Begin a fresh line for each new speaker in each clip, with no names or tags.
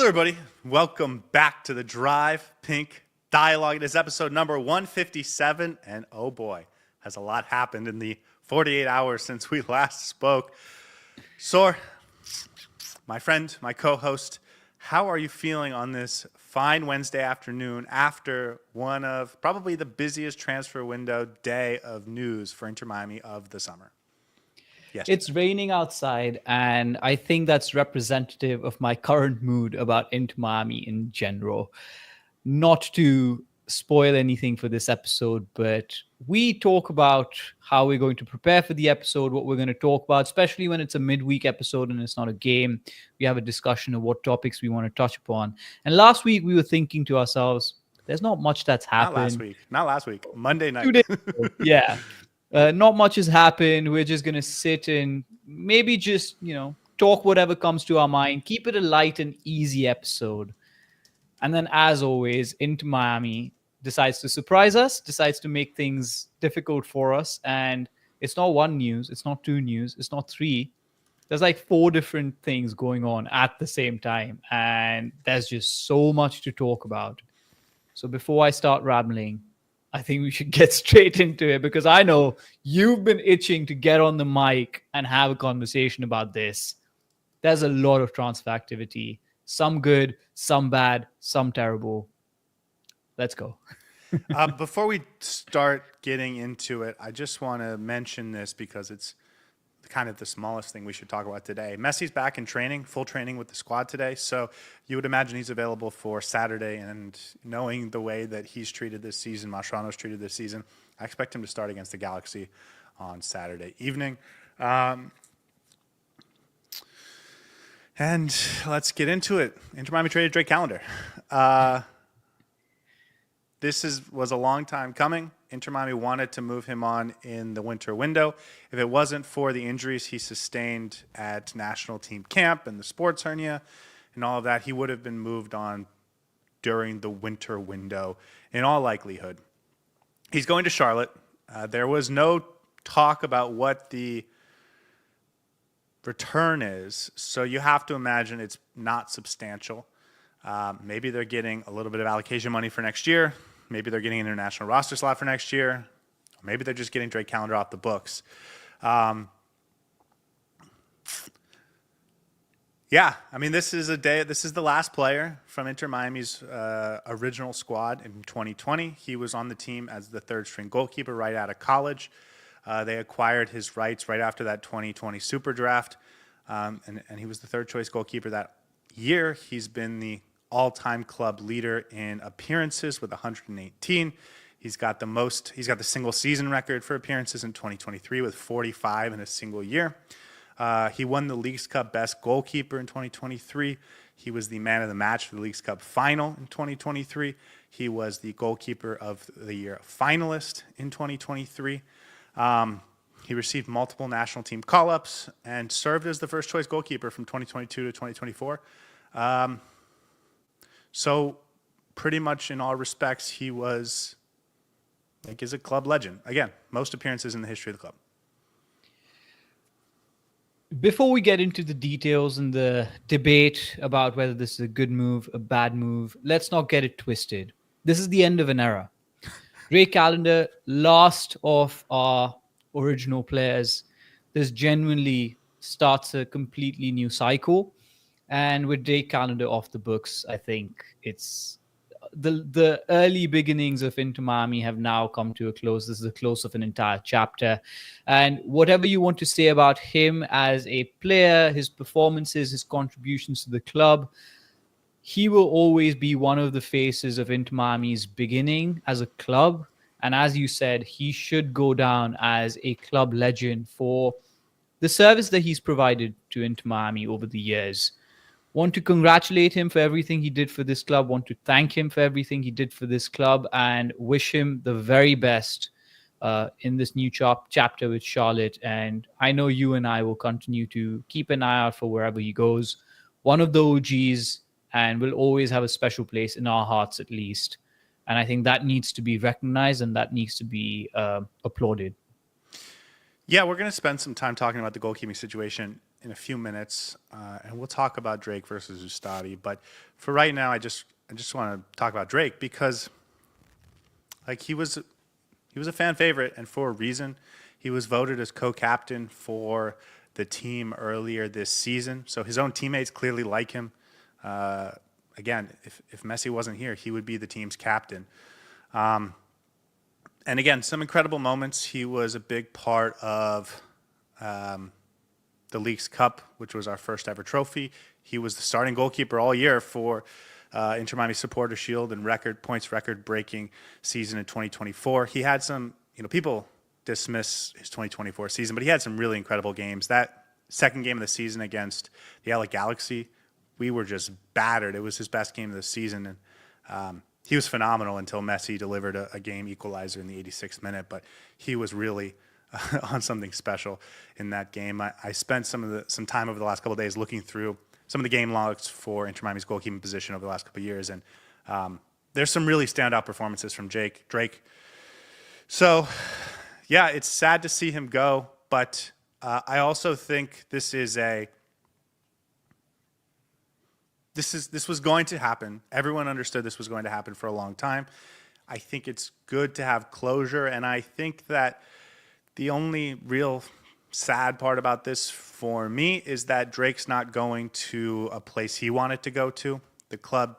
Hello, everybody. Welcome back to the Drive Pink Dialogue. It is episode number 157, and oh boy, has a lot happened in the 48 hours since we last spoke. Saur, my friend, my co-host, how are you feeling on this fine Wednesday afternoon after one of probably the busiest transfer window day of news for Inter Miami of the summer?
Yesterday. It's raining outside, and I think that's representative of my current mood about Inter Miami in general. Not to spoil anything for this episode, but we talk about how we're going to prepare for the episode, what we're going to talk about, especially when it's a midweek episode and it's not a game. We have a discussion of what topics we want to touch upon. And last week, we were thinking to ourselves, there's not much that's happened.
Not last week. Monday night.
2 days ago. Yeah. Not much has happened. We're just going to sit and maybe just, talk whatever comes to our mind. Keep it a light and easy episode. And then, as always, Inter Miami decides to surprise us, decides to make things difficult for us. And it's not one news. It's not two news. It's not three. There's like 4 different things going on at the same time. And there's just so much to talk about. So before I start rambling, I think we should get straight into it because I know you've been itching to get on the mic and have a conversation about this. There's a lot of transfer activity. Some good, some bad, some terrible. Let's go.
Before we start getting into it, I just want to mention this because it's kind of the smallest thing we should talk about today. Messi's back in training, full training with the squad today. So you would imagine he's available for Saturday. And knowing the way that he's treated this season, Mascherano's treated this season, I expect him to start against the Galaxy on Saturday evening. And let's get into it. Inter Miami traded Drake Callender. This was a long time coming. Inter Miami wanted to move him on in the winter window. If it wasn't for the injuries he sustained at national team camp and the sports hernia and all of that, he would have been moved on during the winter window in all likelihood. He's going to Charlotte. There was no talk about what the return is, so you have to imagine it's not substantial. Maybe they're getting a little bit of allocation money for next year. Maybe they're getting an international roster slot for next year. Or maybe they're just getting Drake Callender off the books. This is the last player from Inter Miami's original squad in 2020. He was on the team as the third-string goalkeeper right out of college. They acquired his rights right after that 2020 Super Draft, and he was the third-choice goalkeeper that year. He's been the all-time club leader in appearances with 118. He's got the single season record for appearances in 2023 with 45 in a single year. He won the Leagues Cup Best Goalkeeper in 2023. He was the man of the match for the Leagues Cup Final in 2023. He was the Goalkeeper of the Year finalist in 2023. He received multiple national team call-ups and served as the first-choice goalkeeper from 2022 to 2024. So pretty much in all respects, he was is a club legend. Again, most appearances in the history of the club.
Before we get into the details and the debate about whether this is a good move, a bad move, let's not get it twisted. This is the end of an era. Drake Callender, last of our original players. This genuinely starts a completely new cycle. And with Drake Callender off the books, I think it's the early beginnings of Inter Miami have now come to a close. This is the close of an entire chapter. And whatever you want to say about him as a player, his performances, his contributions to the club, he will always be one of the faces of Inter Miami's beginning as a club. And as you said, he should go down as a club legend for the service that he's provided to Inter Miami over the years. Want to congratulate him for everything he did for this club, want to thank him for everything he did for this club, and wish him the very best in this new chapter with Charlotte. And I know you and I will continue to keep an eye out for wherever he goes. One of the OGs, and will always have a special place in our hearts at least. And I think that needs to be recognized and that needs to be applauded.
Yeah, we're going to spend some time talking about the goalkeeping situation in a few minutes, and we'll talk about Drake versus Ustari. But for right now, I just want to talk about Drake because like he was a fan favorite, and for a reason. He was voted as co-captain for the team earlier this season, so his own teammates clearly like him. Again, if Messi wasn't here, he would be the team's captain. And again, some incredible moments. He was a big part of the League's Cup, which was our first ever trophy. He was the starting goalkeeper all year for Inter Miami Supporter Shield and points record breaking season in 2024. He had some, people dismiss his 2024 season, but he had some really incredible games. That second game of the season against the LA Galaxy, we were just battered. It was his best game of the season, and he was phenomenal until Messi delivered a game equalizer in the 86th minute. But he was really on something special in that game. I spent some time over the last couple of days looking through some of the game logs for Inter Miami's goalkeeping position over the last couple of years, and there's some really standout performances from Drake. So, yeah, it's sad to see him go, but I also think this was going to happen. Everyone understood this was going to happen for a long time. I think it's good to have closure, and I think that the only real sad part about this for me is that Drake's not going to a place he wanted to go to. The club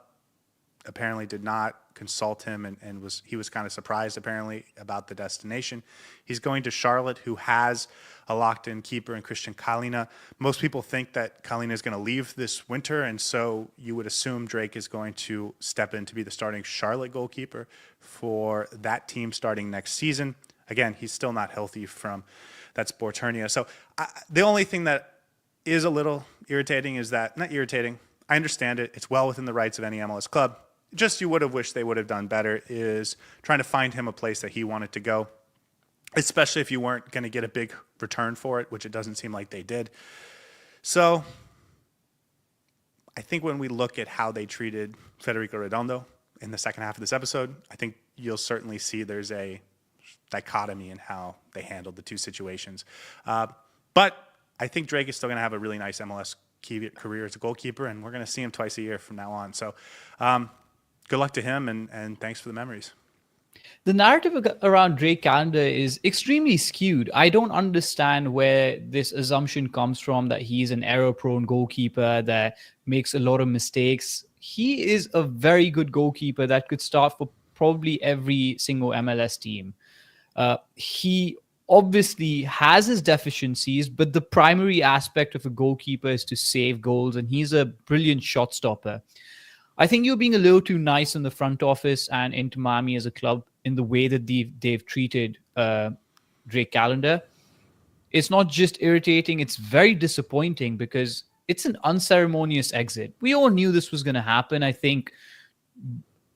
apparently did not consult him, and he was kind of surprised apparently about the destination. He's going to Charlotte, who has a locked-in keeper in Christian Kalina. Most people think that Kalina is going to leave this winter, and so you would assume Drake is going to step in to be the starting Charlotte goalkeeper for that team starting next season. Again, he's still not healthy from that sports hernia. So the only thing that is a little irritating is that, not irritating, I understand it. It's well within the rights of any MLS club. Just you would have wished they would have done better is trying to find him a place that he wanted to go, especially if you weren't going to get a big return for it, which it doesn't seem like they did. So I think when we look at how they treated Federico Redondo in the second half of this episode, I think you'll certainly see there's a dichotomy in how they handled the two situations. But I think Drake is still going to have a really nice MLS career as a goalkeeper, and we're going to see him twice a year from now on. So good luck to him, and thanks for the memories.
The narrative around Drake Callender is extremely skewed. I don't understand where this assumption comes from that he's an error-prone goalkeeper that makes a lot of mistakes. He is a very good goalkeeper that could start for probably every single MLS team. He obviously has his deficiencies, but the primary aspect of a goalkeeper is to save goals, and he's a brilliant shot stopper. I think you're being a little too nice in the front office and Inter Miami as a club in the way that they've treated Drake Callender. It's not just irritating, it's very disappointing because it's an unceremonious exit. We all knew this was going to happen. I think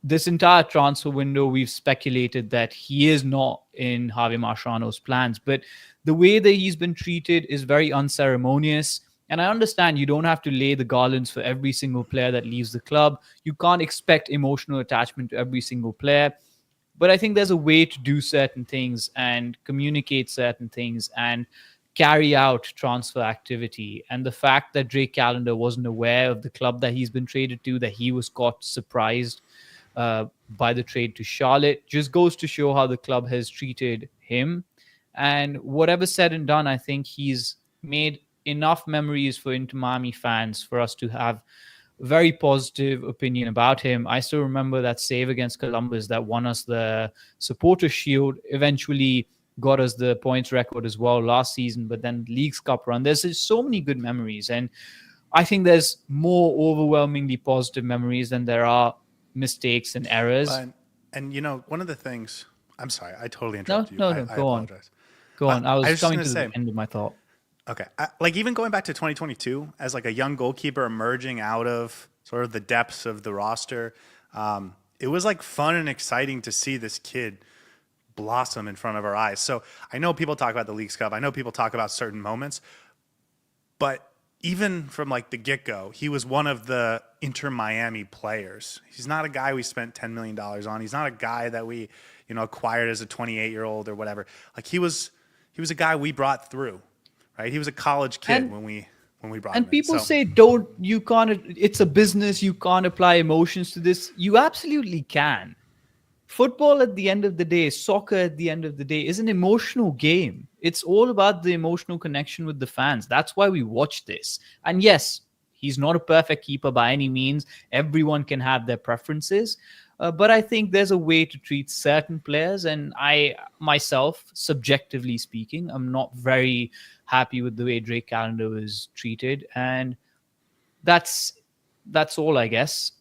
this entire transfer window, we've speculated that he is not in Javier Marciano's plans, but the way that he's been treated is very unceremonious. And I understand you don't have to lay the garlands for every single player that leaves the club. You can't expect emotional attachment to every single player. But I think there's a way to do certain things and communicate certain things and carry out transfer activity. And the fact that Drake Callender wasn't aware of the club that he's been traded to, that he was caught surprised by the trade to Charlotte, just goes to show how the club has treated him. And whatever said and done, I think he's made enough memories for Inter Miami fans for us to have a very positive opinion about him. I still remember that save against Columbus that won us the Supporter Shield, eventually got us the points record as well last season, but then League's Cup run. There's just so many good memories, and I think there's more overwhelmingly positive memories than there are mistakes and errors.
And one of the things, I'm sorry, I totally interrupted you.
No,
I
go on.
apologize.
Go on. I was coming to
the
end of my thought.
Okay. Like even going back to 2022 as like a young goalkeeper emerging out of sort of the depths of the roster, it was like fun and exciting to see this kid blossom in front of our eyes. So I know people talk about the League's Cup. I know people talk about certain moments, but even from like the get-go, he was one of the Inter Miami players. He's not a guy we spent $10 million on. He's not a guy that we, acquired as a 28-year-old or whatever. Like he was a guy we brought through. Right, he was a college kid when we when we brought him
And
in.
people
So,
say, you can't, it's a business, you can't apply emotions to this. You absolutely can. Football at the end of the day, soccer at the end of the day is an emotional game. It's all about the emotional connection with the fans. That's why we watch this. And yes, he's not a perfect keeper by any means. Everyone can have their preferences. But I think there's a way to treat certain players. And I, myself, subjectively speaking, I'm not very happy with the way Drake Callender was treated. And that's that's all, I guess.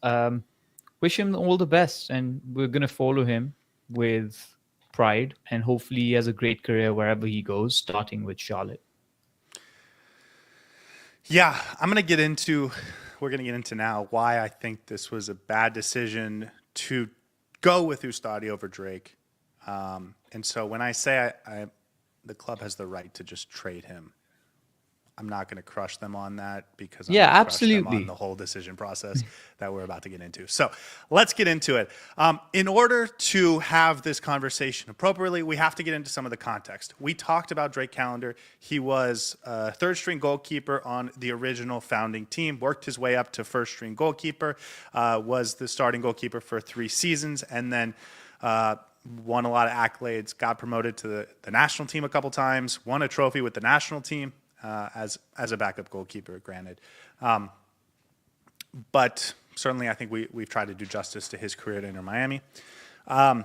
Wish him all the best, and we're gonna follow him with pride, and hopefully he has a great career wherever he goes, starting with Charlotte.
yeah, we're going to get into now why I think this was a bad decision to go with Ustadi over Drake. And so when I say the club has the right to just trade him, I'm not going to crush them on that because I'm
Yeah,
going to crush them on
absolutely.
the whole decision process that we're about to get into. So let's get into it. In order to have this conversation appropriately, we have to get into some of the context. We talked about Drake Callender. He was a third string goalkeeper on the original founding team, worked his way up to first string goalkeeper, was the starting goalkeeper for 3 seasons, and then won a lot of accolades, got promoted to the national team a couple times, won a trophy with the national team. As a backup goalkeeper, granted. But certainly I think we've tried to do justice to his career at Inter Miami. I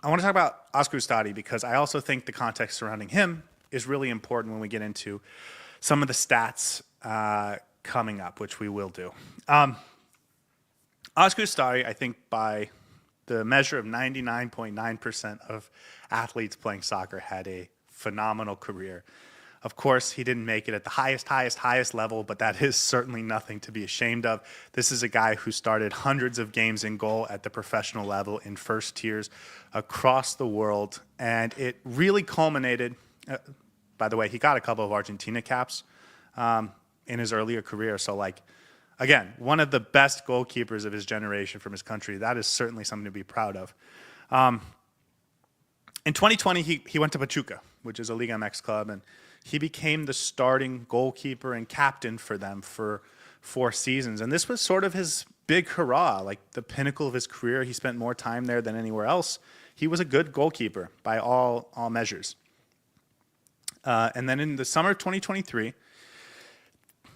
want to talk about Óscar Ustari because I also think the context surrounding him is really important when we get into some of the stats coming up, which we will do. Óscar Ustari, I think by the measure of 99.9% of athletes playing soccer, had a phenomenal career. Of course, he didn't make it at the highest level, but that is certainly nothing to be ashamed of. This is a guy who started hundreds of games in goal at the professional level in first tiers across the world. And it really culminated, by the way, he got a couple of Argentina caps in his earlier career. So, like, again, one of the best goalkeepers of his generation from his country. That is certainly something to be proud of. In 2020, he went to Pachuca, which is a Liga MX club, and he became the starting goalkeeper and captain for them for 4 seasons. And this was sort of his big hurrah, like the pinnacle of his career. He spent more time there than anywhere else. He was a good goalkeeper by all measures. And then in the summer of 2023,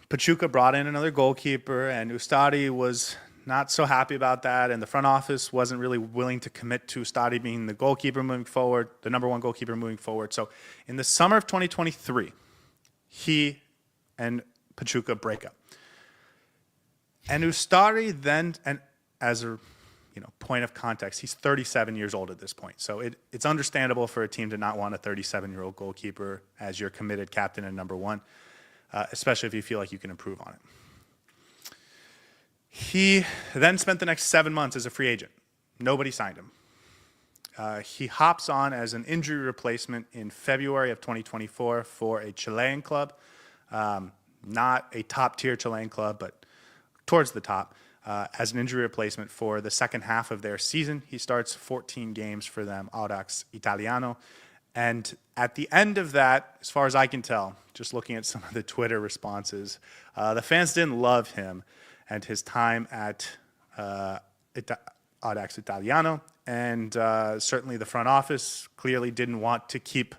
Pachuca brought in another goalkeeper, and Ustari was not so happy about that, and the front office wasn't really willing to commit to Ustari being the goalkeeper moving forward, the number 1 goalkeeper moving forward. So in the summer of 2023, he and Pachuca break up. And Ustari then, and as a point of context, he's 37 years old at this point. So it's understandable for a team to not want a 37-year-old goalkeeper as your committed captain and number 1, especially if you feel like you can improve on it. He then spent the next 7 months as a free agent. Nobody signed him. He hops on as an injury replacement in February of 2024 for a Chilean club. Not a top-tier Chilean club, but towards the top. As an injury replacement for the second half of their season. He starts 14 games for them, Audax Italiano. And at the end of that, as far as I can tell, just looking at some of the Twitter responses, the fans didn't love him and his time at Audax Italiano. And certainly the front office clearly didn't want to keep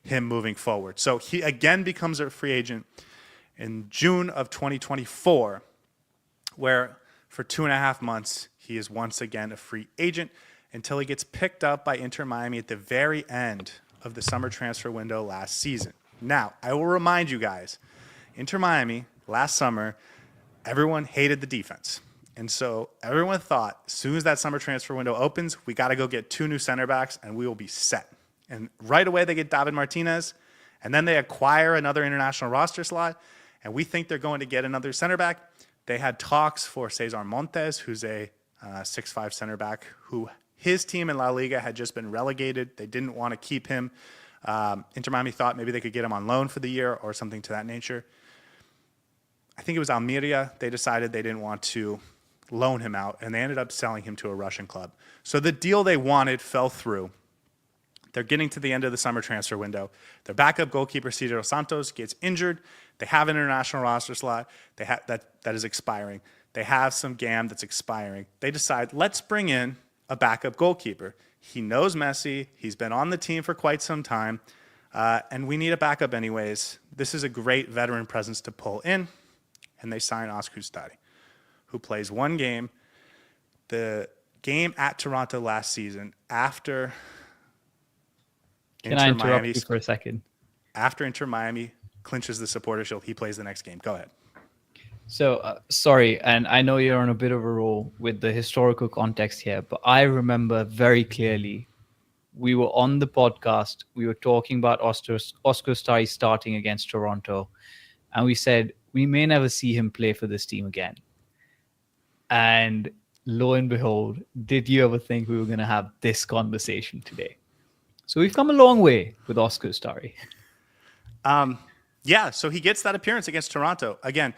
him moving forward. So he again becomes a free agent in June of 2024, where for 2.5 months, he is once again a free agent until he gets picked up by Inter Miami at the very end of the summer transfer window last season. Now, I will remind you guys, Inter Miami last summer, everyone hated the defense. And so everyone thought, as soon as that summer transfer window opens, we got to go get 2 new center backs and we will be set. And right away they get David Martinez, and then they acquire another international roster slot, and we think they're going to get another center back. They had talks for Cesar Montes, who's a 6'5" center back, who his team in La Liga had just been relegated. They didn't want to keep him. Inter Miami thought maybe they could get him on loan for the year or something to that nature. I think it was Almeria. They decided they didn't want to loan him out, and they ended up selling him to a Russian club. So the deal they wanted fell through. They're getting to the end of the summer transfer window. Their backup goalkeeper, Cesar Santos, gets injured. They have an international roster slot that is expiring. They have some GAM that's expiring. They decide, let's bring in a backup goalkeeper. He knows Messi. He's been on the team for quite some time. And we need a backup anyways. This is a great veteran presence to pull in. And they sign Óscar Ustari, who plays one game. The game at Toronto last season after
Can I interrupt you for a second?
After Inter Miami clinches the Supporter Shield, he plays the next game. Go ahead.
So, sorry, and I know you're on a bit of a roll with the historical context here, but I remember very clearly we were on the podcast, we were talking about Óscar Ustari starting against Toronto, and we said we may never see him play for this team again. And lo and behold, did you ever think we were going to have this conversation today? So we've come a long way with Óscar Ustari.
Yeah, so he gets that appearance against Toronto. Again,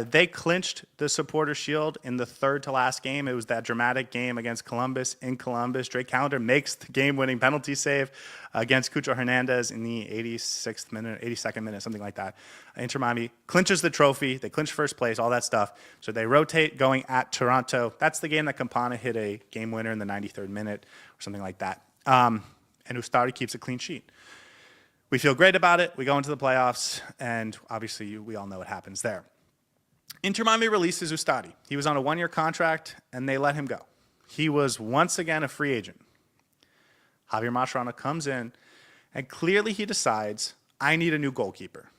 they clinched the Supporter Shield in the third to last game. It was that dramatic game against Columbus in Columbus. Drake Callender makes the game-winning penalty save against Cucho Hernandez in the 86th minute, 82nd minute, something like that. Inter Miami clinches the trophy. They clinch first place, all that stuff. So they rotate going at Toronto. That's the game that Campana hit a game winner in the 93rd minute or something like that. And Ustari keeps a clean sheet. We feel great about it. We go into the playoffs, and obviously we all know what happens there. Inter Miami releases Ustari. He was on a one-year contract, and they let him go. He was once again a free agent. Javier Mascherano comes in, and clearly he decides, I need a new goalkeeper.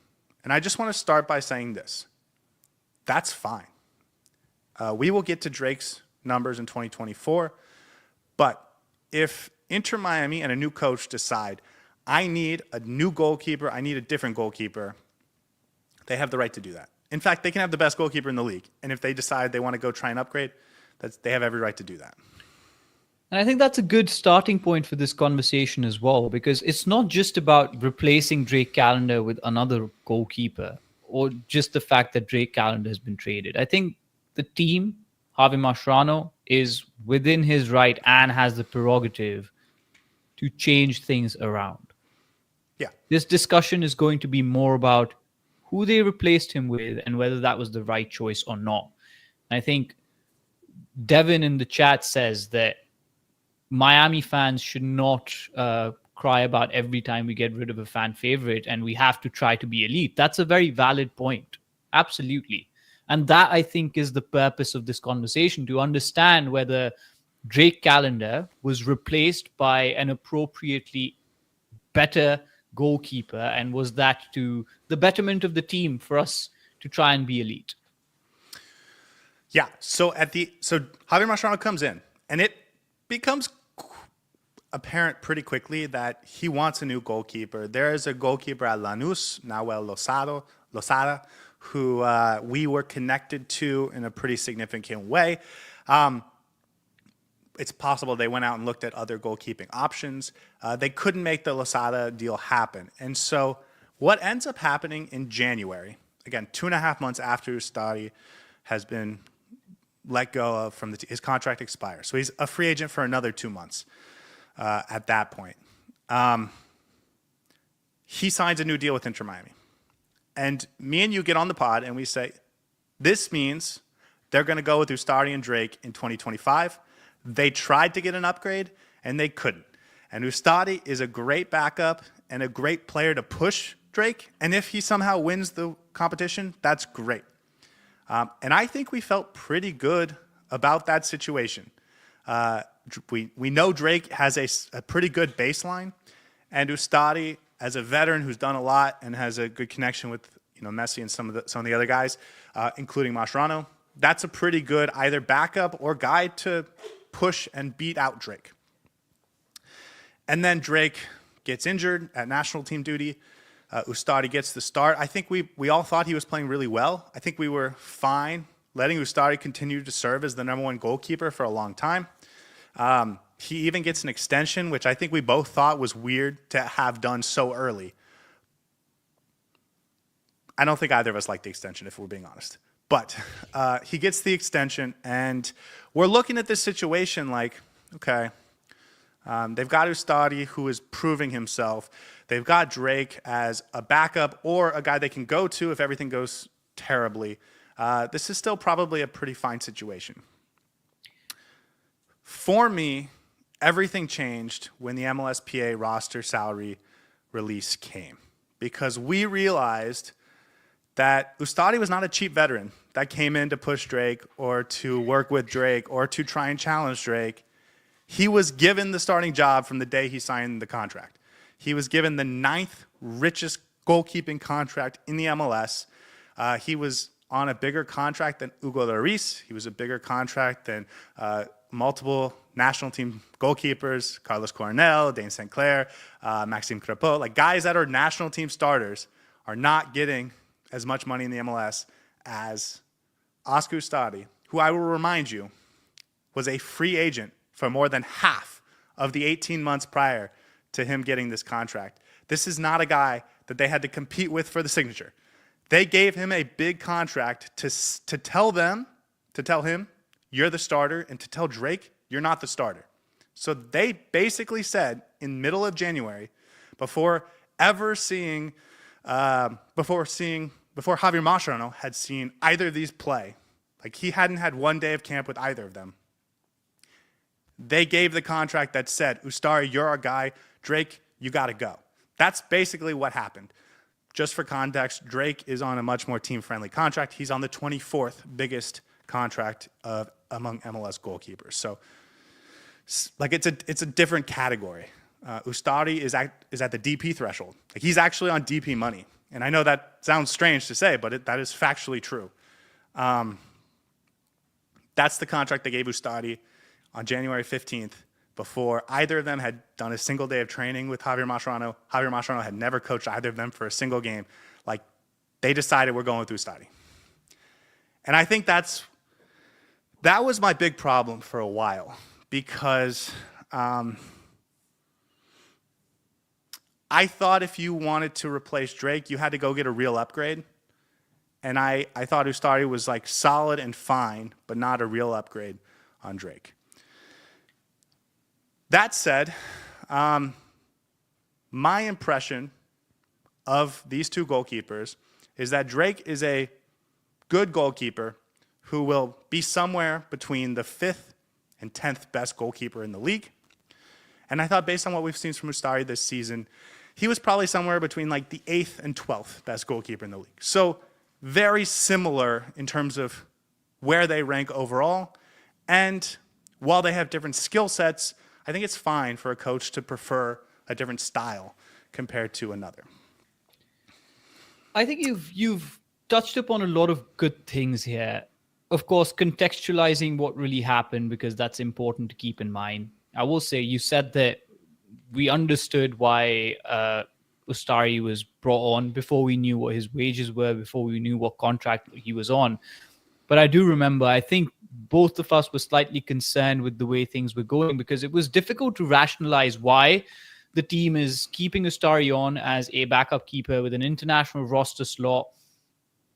And I just want to start by saying this. That's fine. We will get to Drake's numbers in 2024, but if Inter Miami and a new coach decide, I need a new goalkeeper, I need a different goalkeeper, they have the right to do that. In fact, they can have the best goalkeeper in the league. And if they decide they want to go try and upgrade, they have every right to do that.
And I think that's a good starting point for this conversation as well, because it's not just about replacing Drake Callender with another goalkeeper or just the fact that Drake Callender has been traded. I think the team, Javier Mascherano, is within his right and has the prerogative to change things around.
Yeah.
This discussion is going to be more about who they replaced him with and whether that was the right choice or not. And I think Devin in the chat says that Miami fans should not cry about every time we get rid of a fan favorite and we have to try to be elite. That's a very valid point. Absolutely. And that, I think, is the purpose of this conversation, to understand whether Drake Callender was replaced by an appropriately better goalkeeper, and was that to the betterment of the team for us to try and be elite?
Yeah. So Javier Mascherano comes in, and it becomes apparent pretty quickly that he wants a new goalkeeper. There is a goalkeeper at Lanús, Nahuel Losada, who we were connected to in a pretty significant way. It's possible they went out and looked at other goalkeeping options. They couldn't make the Losada deal happen. And so what ends up happening in January, again, 2.5 months after Ustari has been let go of from his contract expires. So he's a free agent for another 2 months at that point. He signs a new deal with Inter Miami. And me and you get on the pod and we say, this means they're going to go with Ustari and Drake in 2025. They tried to get an upgrade, and they couldn't. And Ustari is a great backup and a great player to push Drake. And if he somehow wins the competition, that's great. And I think we felt pretty good about that situation. We know Drake has a pretty good baseline, and Ustari, as a veteran who's done a lot and has a good connection with Messi and some of the other guys, including Mascherano, that's a pretty good either backup or guy to push and beat out Drake. And then Drake gets injured at national team duty. Ustari gets the start. I think we all thought he was playing really well. I think we were fine letting Ustari continue to serve as the number one goalkeeper for a long time. He even gets an extension, which I think we both thought was weird to have done so early. I don't think either of us liked the extension, if we're being honest. But he gets the extension, and we're looking at this situation like, okay, They've got Ustari, who is proving himself. They've got Drake as a backup or a guy they can go to if everything goes terribly. This is still probably a pretty fine situation. For me, everything changed when the MLSPA roster salary release came, because we realized that Ustari was not a cheap veteran that came in to push Drake or to work with Drake or to try and challenge Drake. He was given the starting job from the day he signed the contract. He was given the 9th richest goalkeeping contract in the MLS. He was on a bigger contract than Hugo Lloris. He was a bigger contract than multiple national team goalkeepers, Carlos Coronel, Dane St. Clair, Maxime Crepeau. Like, guys that are national team starters are not getting as much money in the MLS as Óscar Ustari, who I will remind you was a free agent for more than half of the 18 months prior to him getting this contract. This is not a guy that they had to compete with for the signature. They gave him a big contract to tell him, you're the starter, and to tell Drake, you're not the starter. So they basically said in middle of January, before Javier Mascherano had seen either of these play, like he hadn't had one day of camp with either of them, they gave the contract that said, Ustari, you're our guy. Drake, you got to go. That's basically what happened. Just for context, Drake is on a much more team-friendly contract. He's on the 24th biggest contract among MLS goalkeepers. So, like, it's a different category. Ustari is at the DP threshold. Like, he's actually on DP money. And I know that sounds strange to say, but that is factually true. That's the contract they gave Ustari on January 15th, before either of them had done a single day of training with Javier Mascherano. Javier Mascherano had never coached either of them for a single game. Like, they decided we're going with Ustari. And I think that was my big problem for a while, because I thought if you wanted to replace Drake, you had to go get a real upgrade. And I thought Ustari was like solid and fine, but not a real upgrade on Drake. That said, my impression of these two goalkeepers is that Drake is a good goalkeeper who will be somewhere between the 5th and 10th best goalkeeper in the league. And I thought, based on what we've seen from Ustari this season, he was probably somewhere between like the 8th and 12th best goalkeeper in the league. So very similar in terms of where they rank overall. And while they have different skill sets, I think it's fine for a coach to prefer a different style compared to another.
I think you've touched upon a lot of good things here. Of course, contextualizing what really happened, because that's important to keep in mind. I will say, you said that we understood why Ustari was brought on before we knew what his wages were, before we knew what contract he was on. But I do remember, I think both of us were slightly concerned with the way things were going, because it was difficult to rationalize why the team is keeping Ustari on as a backup keeper with an international roster slot,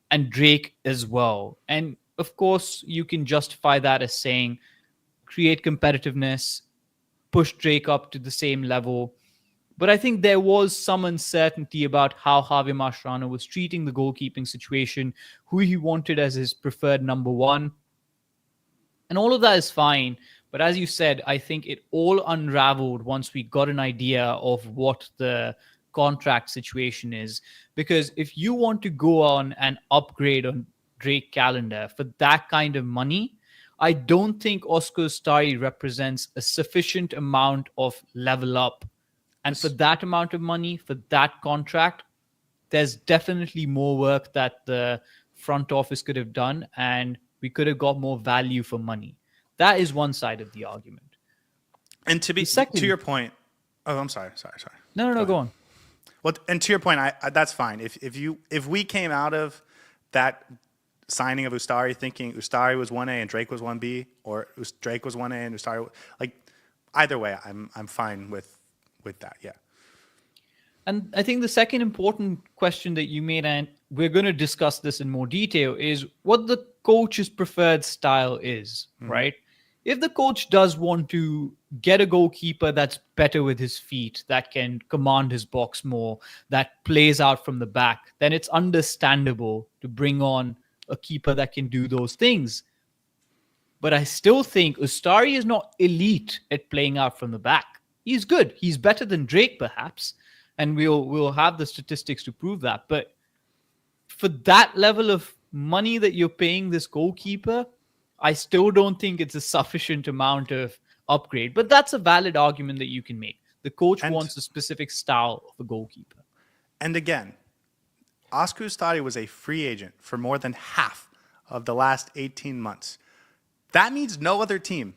and Drake as well. And of course, you can justify that as saying, create competitiveness, push Drake up to the same level. But I think there was some uncertainty about how Javier Mascherano was treating the goalkeeping situation, who he wanted as his preferred number one. And all of that is fine. But as you said, I think it all unraveled once we got an idea of what the contract situation is. Because if you want to go on and upgrade on Drake Callender for that kind of money, I don't think Óscar Ustari represents a sufficient amount of level up. And for that amount of money, for that contract, there's definitely more work that the front office could have done, and we could have got more value for money. That is one side of the argument.
And to your point, oh, I'm sorry.
No, go on.
Well, and to your point, that's fine. If we came out of that signing of Ustari thinking Ustari was 1A and Drake was 1B, or Drake was 1A and Ustari, like, either way, I'm fine with that, yeah.
And I think the second important question that you made, and we're going to discuss this in more detail, is what the coach's preferred style is, right? If the coach does want to get a goalkeeper that's better with his feet, that can command his box more, that plays out from the back, then it's understandable to bring on a keeper that can do those things. But I still think Ustari is not elite at playing out from the back. He's good. He's better than Drake, perhaps, and we'll have the statistics to prove that. But for that level of money that you're paying this goalkeeper, I still don't think it's a sufficient amount of upgrade. But that's a valid argument that you can make. The coach wants a specific style of a goalkeeper.
And again, Óscar Ustari was a free agent for more than half of the last 18 months. That means no other team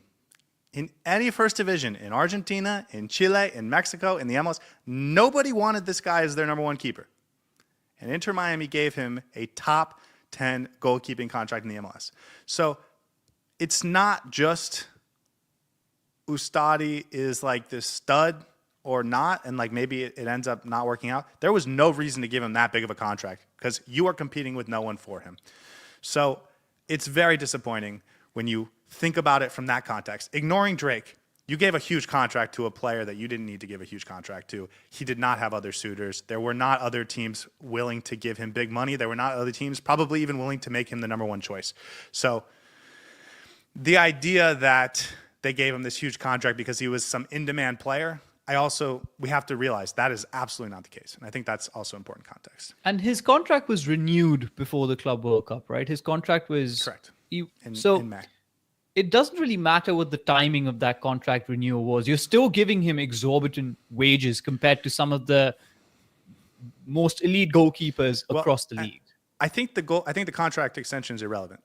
in any first division, in Argentina, in Chile, in Mexico, in the MLS, nobody wanted this guy as their number one keeper. And Inter Miami gave him a top 10 goalkeeping contract in the MLS. So it's not just Ustari is like this stud or not, and like maybe it ends up not working out. There was no reason to give him that big of a contract because you are competing with no one for him. So it's very disappointing when you think about it from that context. Ignoring Drake, you gave a huge contract to a player that you didn't need to give a huge contract to. He did not have other suitors. There were not other teams willing to give him big money. There were not other teams probably even willing to make him the number one choice. So the idea that they gave him this huge contract because he was some in-demand player, we have to realize that is absolutely not the case. And I think that's also important context.
And his contract was renewed before the Club World Cup, right? His contract was...
Correct.
In May. It doesn't really matter what the timing of that contract renewal was. You're still giving him exorbitant wages compared to some of the most elite goalkeepers across the league.
I think the contract extension is irrelevant.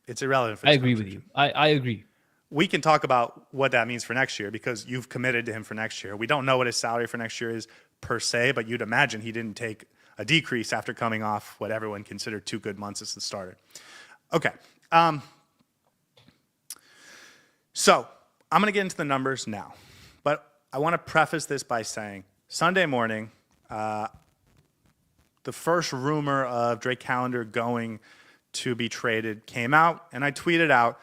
It's irrelevant for
I agree with you. I agree.
We can talk about what that means for next year because you've committed to him for next year. We don't know what his salary for next year is per se, but you'd imagine he didn't take a decrease after coming off what everyone considered 2 good months as the starter. Okay. So I'm going to get into the numbers now, but I want to preface this by saying Sunday morning, the first rumor of Drake Callender going to be traded came out, and I tweeted out,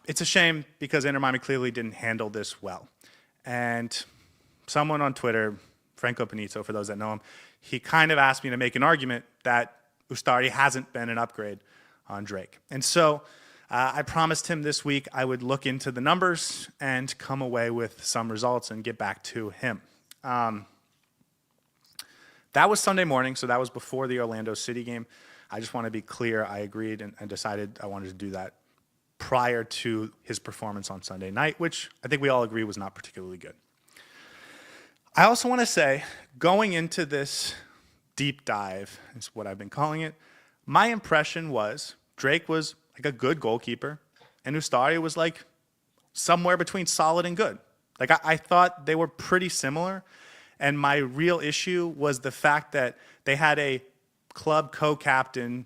it's a shame because Inter Miami clearly didn't handle this well. And someone on Twitter, Franco Panizzo, for those that know him, he kind of asked me to make an argument that Ustari hasn't been an upgrade on Drake. And so I promised him this week I would look into the numbers and come away with some results and get back to him. That was Sunday morning, so that was before the Orlando City game. I just want to be clear. I agreed and decided I wanted to do that prior to his performance on Sunday night, which I think we all agree was not particularly good. I also want to say, going into this deep dive, is what I've been calling it, my impression was Drake was like a good goalkeeper, and Ustari was like somewhere between solid and good. Like I thought they were pretty similar, and my real issue was the fact that they had a club co-captain,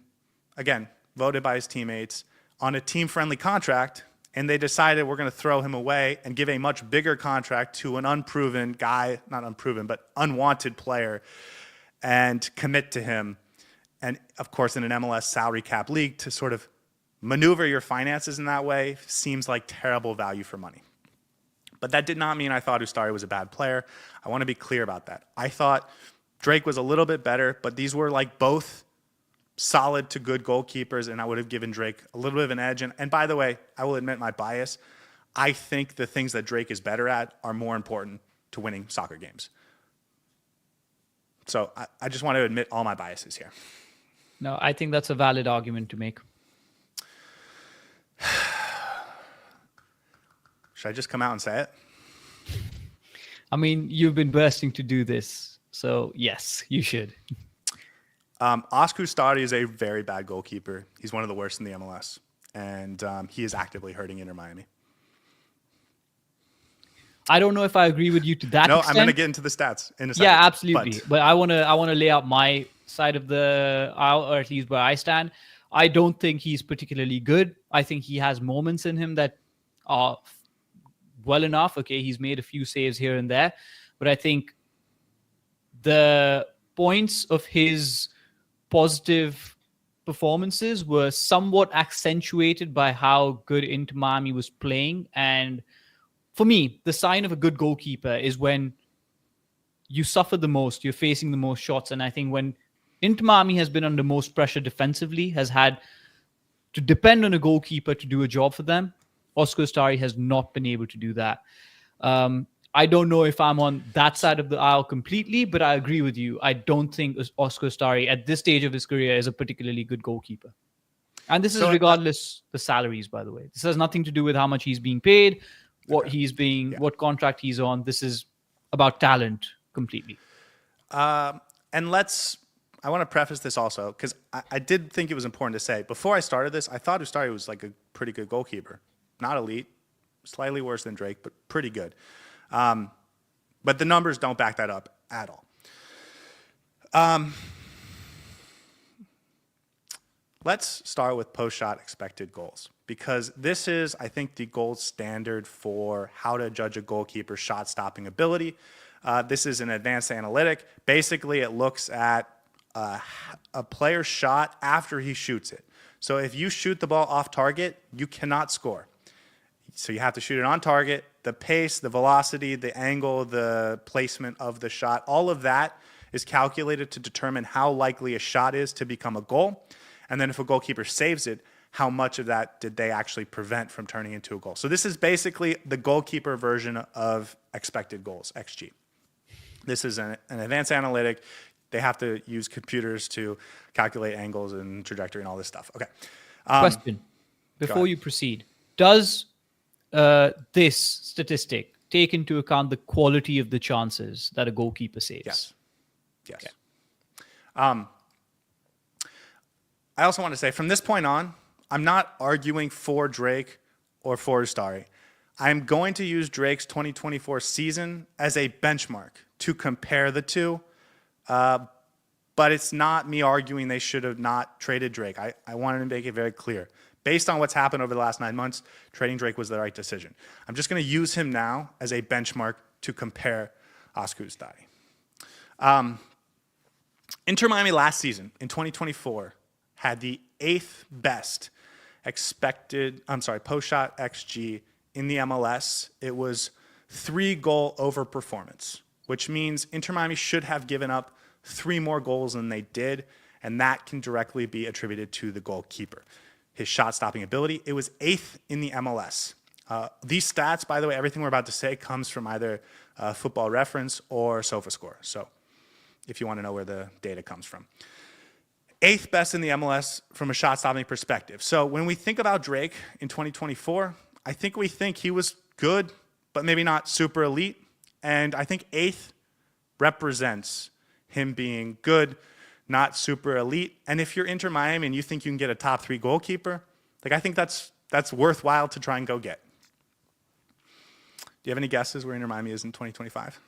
again, voted by his teammates, on a team-friendly contract, and they decided we're going to throw him away and give a much bigger contract to an unproven guy, not unproven, but unwanted player, and commit to him. And, of course, in an MLS salary cap league, to sort of maneuver your finances in that way seems like terrible value for money. But that did not mean I thought Ustari was a bad player. I want to be clear about that. I thought Drake was a little bit better, but these were like both solid to good goalkeepers, and I would have given Drake a little bit of an edge. And by the way, I will admit my bias. I think the things that Drake is better at are more important to winning soccer games. So I just want to admit all my biases here.
No, I think that's a valid argument to make.
Should I just come out and say it?
I mean, you've been bursting to do this, so yes, you should.
Óscar Ustari is a very bad goalkeeper. He's one of the worst in the MLS, and he is actively hurting Inter Miami.
I don't know if I agree with you to that extent.
I'm going to get into the stats in a second.
Yeah, absolutely. But I want to lay out my side of the aisle, or at least where I stand. I don't think he's particularly good. I think he has moments in him that are well enough. Okay, he's made a few saves here and there, but I think the points of his positive performances were somewhat accentuated by how good Inter Miami was playing and for me, the sign of a good goalkeeper is when you suffer the most, you're facing the most shots. And I think when Inter Miami has been under most pressure defensively, has had to depend on a goalkeeper to do a job for them, Óscar Ustari has not been able to do that. I don't know if I'm on that side of the aisle completely, but I agree with you. I don't think Óscar Ustari at this stage of his career is a particularly good goalkeeper. And this is
So,
regardless the salaries, by the way. This has nothing to do with how much he's being paid, what contract he's on. This is about talent completely.
And I want to preface this also because I did think it was important to say before I started this, I thought Ustari was like a pretty good goalkeeper. Not elite, slightly worse than Drake, but pretty good. But the numbers don't back that up at all. Let's start with post-shot expected goals because this is, I think, the gold standard for how to judge a goalkeeper's shot-stopping ability. This is an advanced analytic. Basically, it looks at a player's shot after he shoots it. So if you shoot the ball off target, you cannot score. So you have to shoot it on target. The pace, the velocity, the angle, the placement of the shot, all of that is calculated to determine how likely a shot is to become a goal. And then if a goalkeeper saves it, how much of that did they actually prevent from turning into a goal? So this is basically the goalkeeper version of expected goals, XG. This is an advanced analytic. They have to use computers to calculate angles and trajectory and all this stuff. Okay.
Question. Before you proceed, does this statistic take into account the quality of the chances that a goalkeeper saves?
Yes. Yes. Okay. I also want to say from this point on, I'm not arguing for Drake or for Ustari. I'm going to use Drake's 2024 season as a benchmark to compare the two. But it's not me arguing they should have not traded Drake. I wanted to make it very clear. Based on what's happened over the last 9 months, trading Drake was the right decision. I'm just going to use him now as a benchmark to compare Óscar Ustari. Inter Miami last season, in 2024, had the 8th best post-shot XG in the MLS. It was 3-goal overperformance, which means Inter Miami should have given up 3 more goals than they did, and that can directly be attributed to the goalkeeper. His shot-stopping ability, it was 8th in the MLS. These stats, by the way, everything we're about to say comes from either Football Reference or SofaScore, so if you want to know where the data comes from. 8th best in the MLS from a shot-stopping perspective. So when we think about Drake in 2024, I think we think he was good, but maybe not super elite, and I think 8th represents him being good, not super elite. And if you're Inter Miami and you think you can get a top 3 goalkeeper, like I think that's worthwhile to try and go get. Do you have any guesses where Inter Miami is in 2025?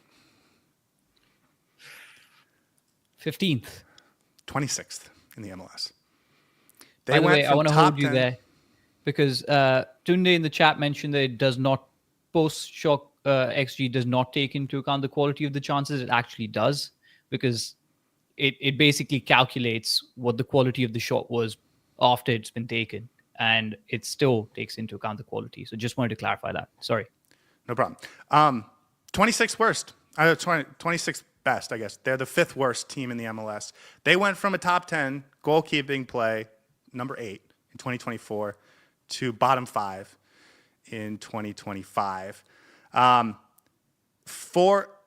15th.
26th in the MLS.
By the way, I want to hold you there because Tunde in the chat mentioned that it does not, post-shock XG does not take into account the quality of the chances. It actually does because it basically calculates what the quality of the shot was after it's been taken, and it still takes into account the quality. So just wanted to clarify that. Sorry.
No problem. 26th worst. 26th best, I guess. They're the 5th worst team in the MLS. They went from a top 10 goalkeeping play, number 8 in 2024, to bottom 5 in 2025.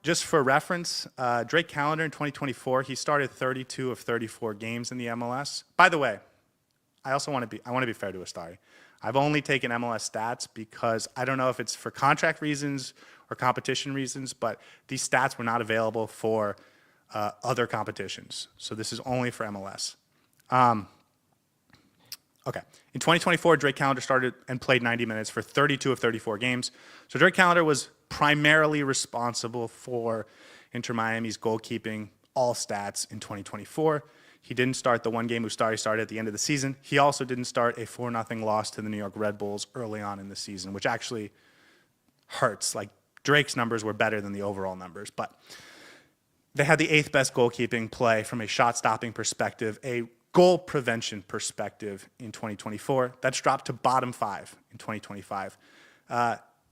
Just for reference, Drake Callender in 2024, he started 32 of 34 games in the MLS. By the way, I also want to be fair to Ustari. I've only taken MLS stats because I don't know if it's for contract reasons or competition reasons, but these stats were not available for other competitions. So this is only for MLS. Okay. In 2024, Drake Callender started and played 90 minutes for 32 of 34 games. So Drake Callender was primarily responsible for Inter Miami's goalkeeping all stats in 2024. He didn't start the one game Ustari started at the end of the season. He also didn't start a 4-0 loss to the New York Red Bulls early on in the season, which actually hurts. Like Drake's numbers were better than the overall numbers, but they had the 8th best goalkeeping play from a shot-stopping perspective, a goal prevention perspective in 2024. That's dropped to bottom 5 in 2025.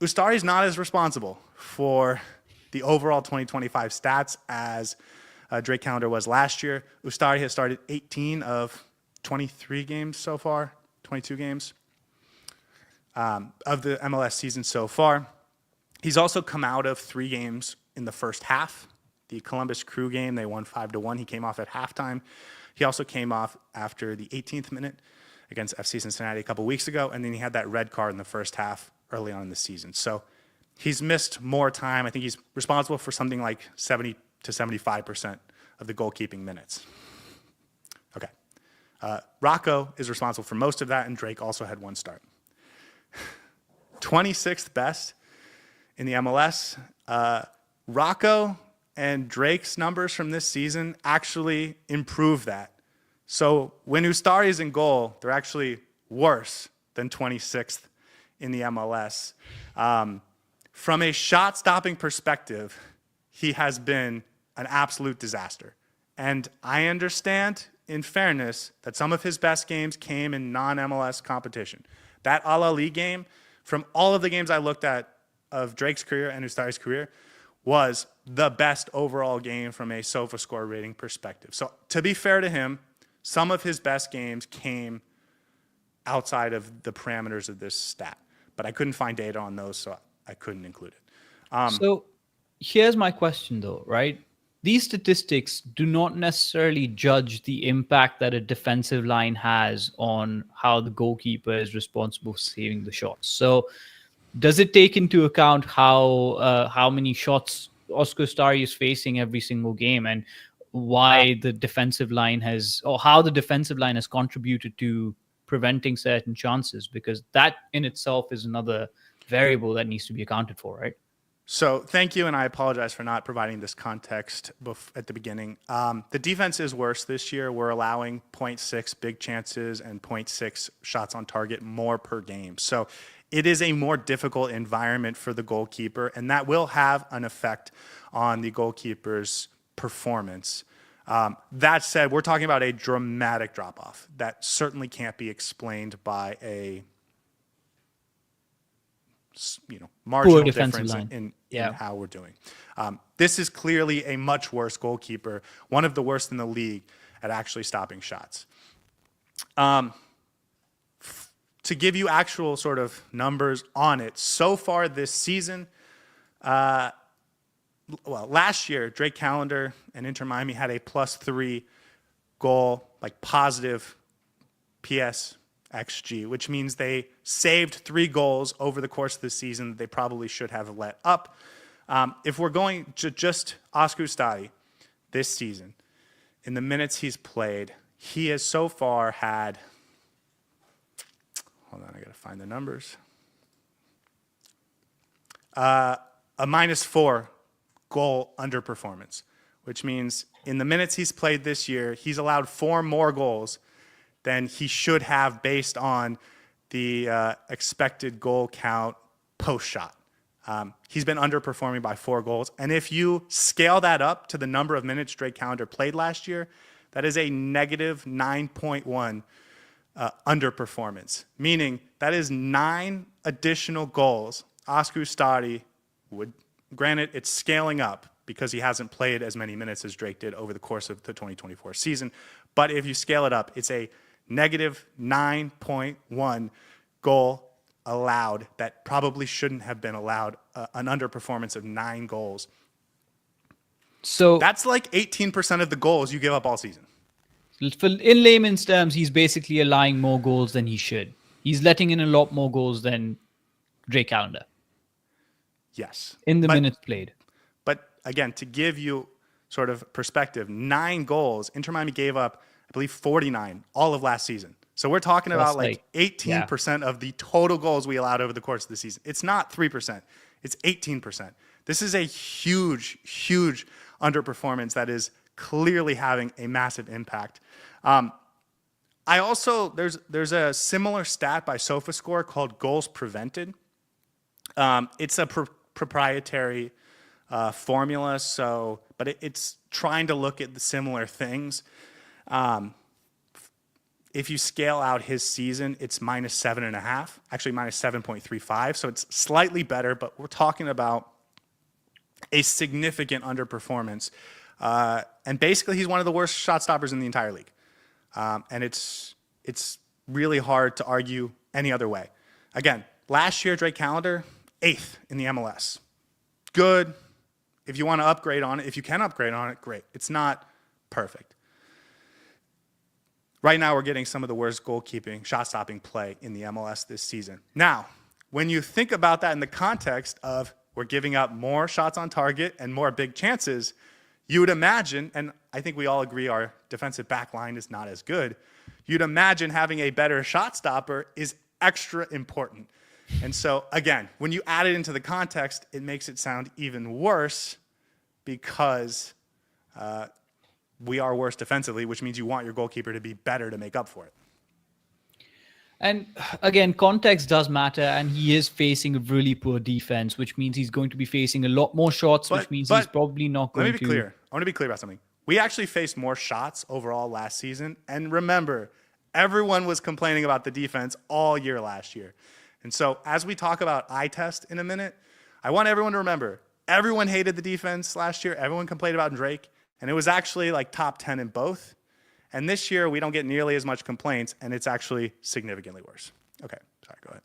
Ustari's not as responsible for the overall 2025 stats as Drake Callender was last year. Ustari has started 18 of 23 games so far, 22 games of the MLS season so far. He's also come out of 3 games in the first half. The Columbus Crew game, they won 5-1. He came off at halftime. He also came off after the 18th minute against FC Cincinnati a couple weeks ago, and then he had that red card in the first half early on in the season. So he's missed more time. I think he's responsible for something like 70 to 75% of the goalkeeping minutes. Okay. Rocco is responsible for most of that, and Drake also had 1 start. 26th best in the MLS. Rocco and Drake's numbers from this season actually improve that. So when Ustari is in goal, they're actually worse than 26th in the MLS. From a shot-stopping perspective, he has been an absolute disaster. And I understand, in fairness, that some of his best games came in non-MLS competition. That Al Ali game, from all of the games I looked at of Drake's career and Ustari's career, was the best overall game from a SofaScore rating perspective. So to be fair to him, some of his best games came outside of the parameters of this stat. But I couldn't find data on those, so I couldn't include it.
So here's my question, though, right? These statistics do not necessarily judge the impact that a defensive line has on how the goalkeeper is responsible for saving the shots. So does it take into account how many shots Óscar Ustari is facing every single game, and why the defensive line has, or how the defensive line has contributed to preventing certain chances? Because that in itself is another variable that needs to be accounted for, right?
So thank you, and I apologize for not providing this context at the beginning. The defense is worse this year. We're allowing 0.6 big chances and 0.6 shots on target more per game. So it is a more difficult environment for the goalkeeper, and that will have an effect on the goalkeeper's performance. That said, we're talking about a dramatic drop-off that certainly can't be explained by a marginal difference in how we're doing. This is clearly a much worse goalkeeper, one of the worst in the league at actually stopping shots. To give you actual sort of numbers on it, so far this season, last year, Drake Callender and Inter Miami had a +3 goal, like positive PSXG, which means they saved 3 goals over the course of the season that they probably should have let up. If we're going to just Óscar Ustari this season, in the minutes he's played, he has so far had, hold on, I got to find the numbers, a -4 goal underperformance, which means in the minutes he's played this year, he's allowed 4 more goals than he should have based on the expected goal count post-shot. He's been underperforming by 4 goals. And if you scale that up to the number of minutes Drake Callender played last year, that is a negative 9.1 underperformance, meaning that is 9 additional goals Óscar Ustari would, granted, it's scaling up because he hasn't played as many minutes as Drake did over the course of the 2024 season. But if you scale it up, it's a negative 9.1 goal allowed that probably shouldn't have been allowed, an underperformance of 9 goals.
So
that's like 18% of the goals you give up all season.
In layman's terms, he's basically allowing more goals than he should. He's letting in a lot more goals than Drake Callender.
Yes.
In the minutes played.
But again, to give you sort of perspective, 9 goals, Inter Miami gave up, I believe, 49 all of last season. So we're talking about like 18% of the total goals we allowed over the course of the season. It's not 3%. It's 18%. This is a huge, huge underperformance that is clearly having a massive impact. I also, there's a similar stat by SofaScore called goals prevented. It's a proprietary formula, but it's trying to look at the similar things. if you scale out his season, it's -7.5, actually -7.35. So it's slightly better, but we're talking about a significant underperformance. And basically, he's one of the worst shot stoppers in the entire league. And it's really hard to argue any other way. Again, last year, Drake Callender, 8th in the MLS. Good. If you want to upgrade on it, if you can upgrade on it, great. It's not perfect. Right now, we're getting some of the worst goalkeeping, shot-stopping play in the MLS this season. Now, when you think about that in the context of we're giving up more shots on target and more big chances, you would imagine, and I think we all agree our defensive back line is not as good, you'd imagine having a better shot stopper is extra important. And so, again, when you add it into the context, it makes it sound even worse because we are worse defensively, which means you want your goalkeeper to be better to make up for it.
And again, context does matter, and he is facing a really poor defense, which means he's going to be facing a lot more shots, which means he's probably not going to...
Let me be clear. I want to be clear about something. We actually faced more shots overall last season. And remember, everyone was complaining about the defense all year last year. And so as we talk about eye test in a minute, I want everyone to remember, everyone hated the defense last year. Everyone complained about Drake. And it was actually like top 10 in both. And this year, we don't get nearly as much complaints, and it's actually significantly worse. Okay, sorry, go ahead.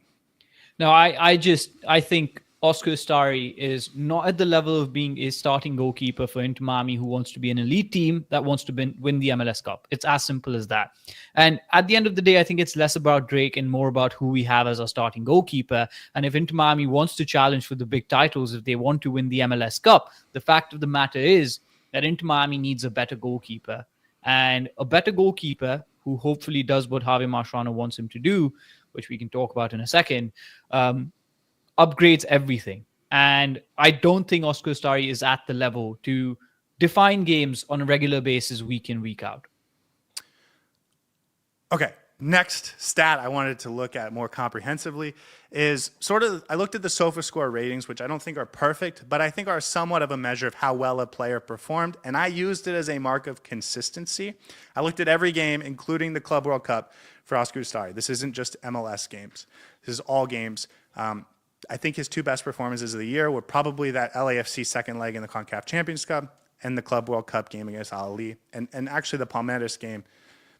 No, I think Óscar Ustari is not at the level of being a starting goalkeeper for Inter Miami, who wants to be an elite team that wants to win the MLS Cup. It's as simple as that. And at the end of the day, I think it's less about Drake and more about who we have as our starting goalkeeper. And if Inter Miami wants to challenge for the big titles, if they want to win the MLS Cup, the fact of the matter is that Inter Miami needs a better goalkeeper. And a better goalkeeper who hopefully does what Javier Mascherano wants him to do, which we can talk about in a second, upgrades everything. And I don't think Óscar Ustari is at the level to define games on a regular basis, week in, week out.
Okay, next stat I wanted to look at more comprehensively is I looked at the SofaScore ratings, which I don't think are perfect, but I think are somewhat of a measure of how well a player performed, and I used it as a mark of consistency. I looked at every game, including the Club World Cup, for Óscar Ustari. This isn't just MLS games. This is all games. I think his two best performances of the year were probably that LAFC second leg in the CONCACAF Champions Cup and the Club World Cup game against Al Ahly, and actually the Palmeiras game.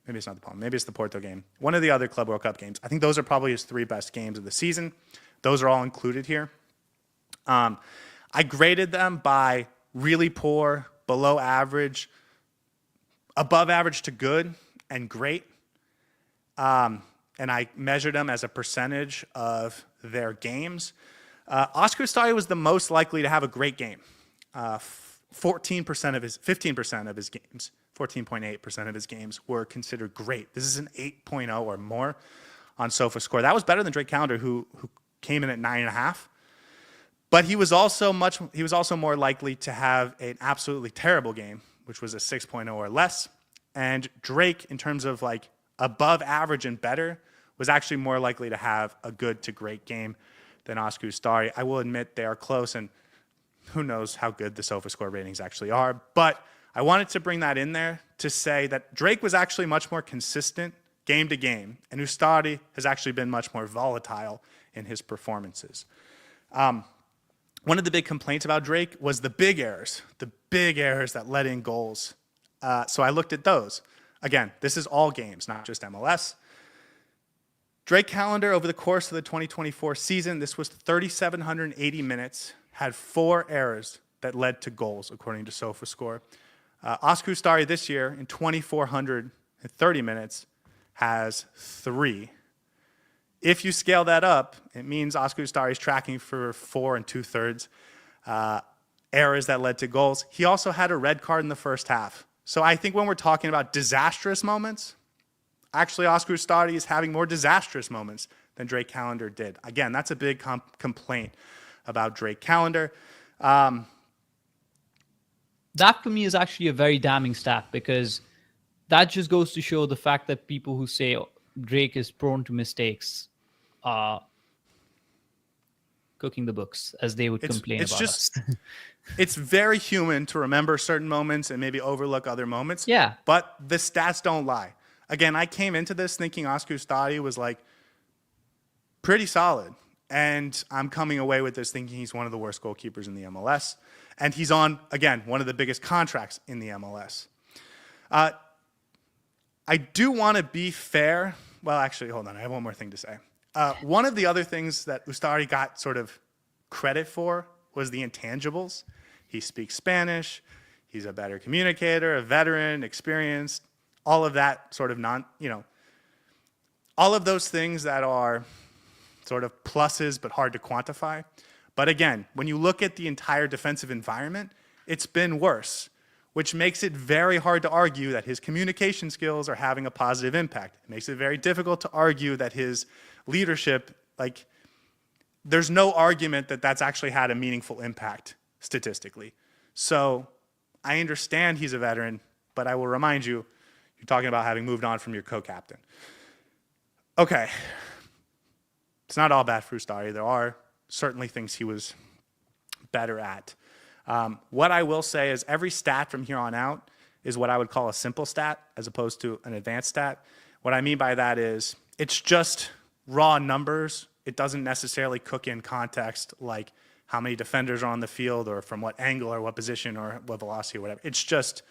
Maybe it's not the Palm. Maybe it's the Porto game. One of the other Club World Cup games. I think those are probably his 3 best games of the season. Those are all included here. I graded them by really poor, below average, above average to good, and great. And I measured them as a percentage of their games. Óscar Ustari was the most likely to have a great game. 15% of his games. 14.8% of his games were considered great. This is an 8.0 or more on SofaScore. That was better than Drake Callender, who came in at 9.5. But he was also more likely to have an absolutely terrible game, which was a 6.0 or less. And Drake, in terms of like above average and better, was actually more likely to have a good to great game than Óscar Ustari. I will admit they are close, and who knows how good the SofaScore ratings actually are. But I wanted to bring that in there to say that Drake was actually much more consistent game to game, and Ustari has actually been much more volatile in his performances. One of the big complaints about Drake was the big errors that let in goals. So I looked at those. Again, this is all games, not just MLS. Drake Callender, over the course of the 2024 season, this was 3,780 minutes, had 4 errors that led to goals, according to SofaScore. Óscar Ustari this year, in 2,430 minutes, has 3. If you scale that up, it means Óscar Ustari is tracking for 4 2/3 errors that led to goals. He also had a red card in the first half. So I think when we're talking about disastrous moments, actually Óscar Ustari is having more disastrous moments than Drake Callender did. Again, that's a big complaint about Drake Callender.
That for me is actually a very damning stat, because that just goes to show the fact that people who say Drake is prone to mistakes are cooking the books, as they would complain about us.
It's very human to remember certain moments and maybe overlook other moments.
Yeah.
But the stats don't lie. again, I came into this thinking Óscar Ustari was like pretty solid. And I'm coming away with this thinking he's one of the worst goalkeepers in the MLS. And he's on, again, one of the biggest contracts in the MLS. I do want to be fair. Well, actually, hold on. I have one more thing to say. One of the other things that Ustari got sort of credit for was the intangibles. He speaks Spanish. He's a better communicator, a veteran, experienced, all of that sort of all of those things that are sort of pluses but hard to quantify. But again, when you look at the entire defensive environment, it's been worse, which makes it very hard to argue that his communication skills are having a positive impact. It makes it very difficult to argue that his leadership, there's no argument that that's actually had a meaningful impact statistically. So I understand he's a veteran, but I will remind you, you're talking about having moved on from your co-captain. Okay. It's not all bad for Ustari. There are certainly things he was better at. What I will say is every stat from here on out is what I would call a simple stat as opposed to an advanced stat. What I mean by that is it's just raw numbers. It doesn't necessarily cook in context like how many defenders are on the field or from what angle or what position or what velocity or whatever. It's just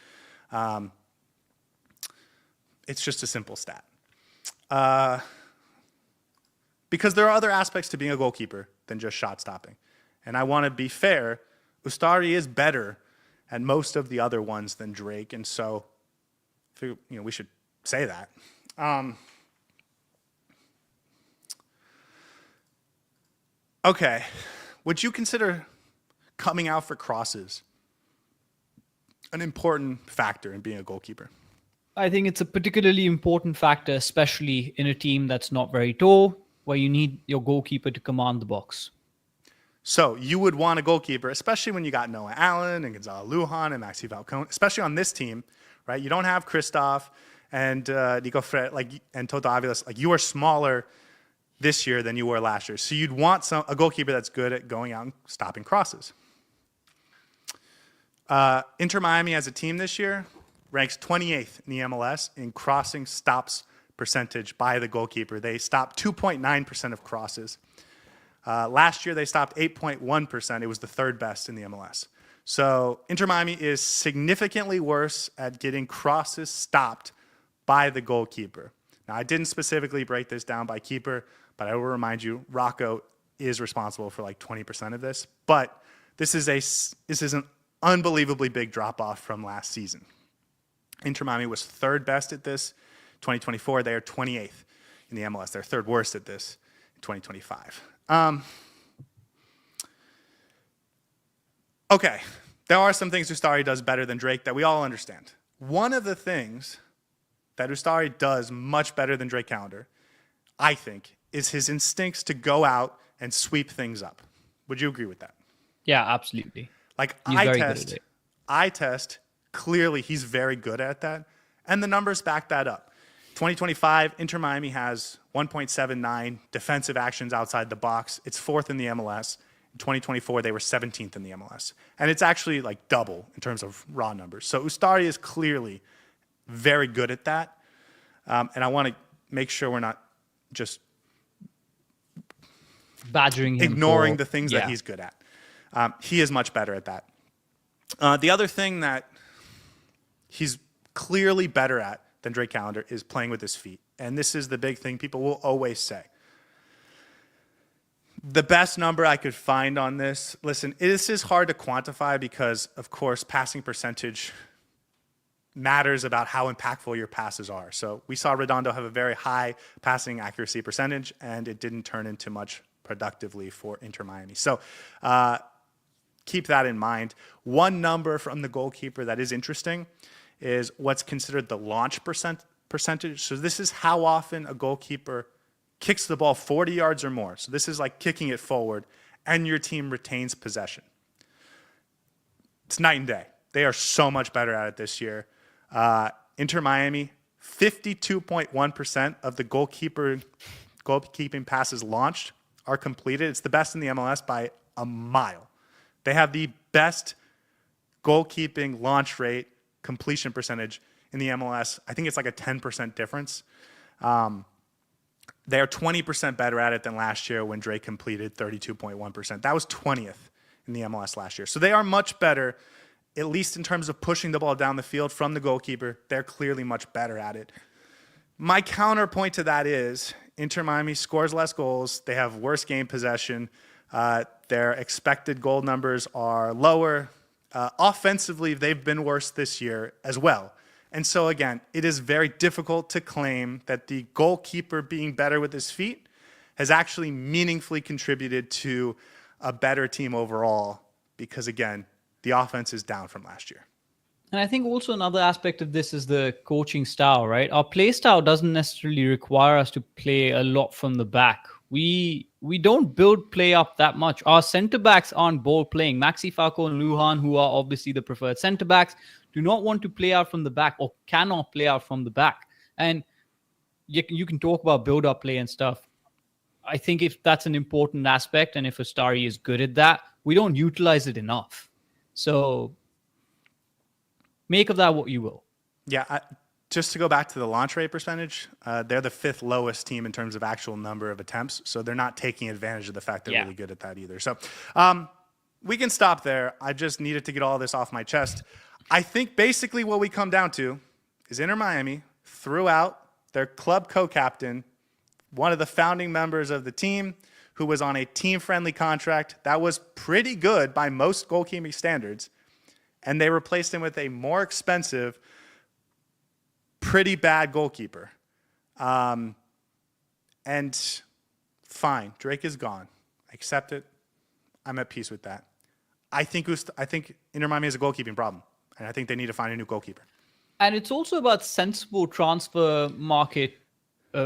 a simple stat. Because there are other aspects to being a goalkeeper than just shot stopping. And I want to be fair, Ustari is better at most of the other ones than Drake, and so we should say that. Okay, would you consider coming out for crosses an important factor in being a goalkeeper?
I think it's a particularly important factor, especially in a team that's not very tall, where you need your goalkeeper to command the box.
So you would want a goalkeeper, especially when you got Noah Allen and Gonzalo Lujan and Maxi Falcone, especially on this team, right? You don't have Christoph and Nico Fred, and Toto Aviles. You are smaller this year than you were last year. So you'd want a goalkeeper that's good at going out and stopping crosses. Inter Miami as a team this year ranks 28th in the MLS in crossing stops percentage by the goalkeeper. They stopped 2.9% of crosses. Last year, they stopped 8.1%. It was the third best in the MLS. So Inter Miami is significantly worse at getting crosses stopped by the goalkeeper. Now, I didn't specifically break this down by keeper, but I will remind you, Rocco is responsible for 20% of this. But this is an unbelievably big drop-off from last season. Inter Miami was third best at this. 2024, they are 28th in the MLS. They're third worst at this in 2025. Okay, there are some things Ustari does better than Drake that we all understand. One of the things that Ustari does much better than Drake Callender, I think, is his instincts to go out and sweep things up. Would you agree with that?
Yeah, absolutely.
Eye test, clearly he's very good at that, and the numbers back that up. 2025, Inter Miami has 1.79 defensive actions outside the box. It's fourth in the MLS. In 2024, they were 17th in the MLS. And it's actually double in terms of raw numbers. So Ustari is clearly very good at that. And I want to make sure we're not just
badgering him,
ignoring the things that he's good at. He is much better at that. The other thing that he's clearly better at than Drake Callender is playing with his feet. And this is the big thing people will always say. The best number I could find on this, listen, this is hard to quantify because, of course, passing percentage matters about how impactful your passes are. So we saw Redondo have a very high passing accuracy percentage, and it didn't turn into much productively for Inter Miami. So keep that in mind. One number from the goalkeeper that is interesting is what's considered the launch percentage. So this is how often a goalkeeper kicks the ball 40 yards or more. So this is kicking it forward, and your team retains possession. It's night and day. They are so much better at it this year. Inter Miami, 52.1% of the goalkeeping passes launched are completed. It's the best in the MLS by a mile. They have the best goalkeeping launch rate completion percentage in the MLS. I think it's like a 10% difference. They are 20% better at it than last year when Drake completed 32.1%. That was 20th in the MLS last year. So they are much better, at least in terms of pushing the ball down the field from the goalkeeper. They're clearly much better at it. My counterpoint to that is Inter Miami scores less goals. They have worse game possession. Their expected goal numbers are lower. Offensively, they've been worse this year as well. And so, again, it is very difficult to claim that the goalkeeper being better with his feet has actually meaningfully contributed to a better team overall because, again, the offense is down from last year.
And I think also another aspect of this is the coaching style, right? Our play style doesn't necessarily require us to play a lot from the back. We don't build play up that much. Our center backs aren't ball playing. Maxi Falco and Lujan, who are obviously the preferred center backs, do not want to play out from the back or cannot play out from the back. And you can talk about build up play and stuff. I think if that's an important aspect and if Ustari is good at that, we don't utilize it enough. So make of that what you will.
Yeah, just to go back to the launch rate percentage, they're the 5th lowest team in terms of actual number of attempts. So they're not taking advantage of the fact they're really good at that either. So we can stop there. I just needed to get all this off my chest. I think basically what we come down to is Inter Miami threw out their club co-captain, one of the founding members of the team, who was on a team-friendly contract that was pretty good by most goalkeeping standards, and they replaced him with a more expensive, pretty bad goalkeeper. And fine, Drake is gone. I accept it. I'm at peace with that. I think Inter Miami has a goalkeeping problem, and I think they need to find a new goalkeeper.
And it's also about sensible transfer market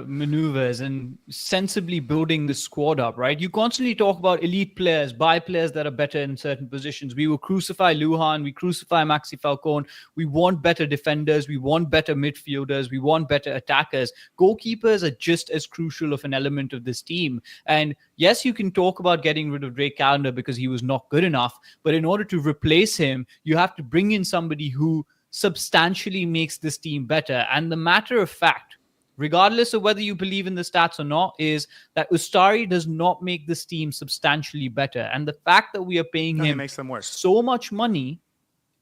maneuvers and sensibly building the squad up, right? You constantly talk about elite players, buy players that are better in certain positions. We will crucify Lujan, we crucify Maxi Falcone. We want better defenders, we want better midfielders, we want better attackers. Goalkeepers are just as crucial of an element of this team. And yes, you can talk about getting rid of Drake Callender because he was not good enough, but in order to replace him, you have to bring in somebody who substantially makes this team better. And the matter of fact, regardless of whether you believe in the stats or not, is that Ustari does not make this team substantially better. And the fact that we are paying him
makes them worse.
So much money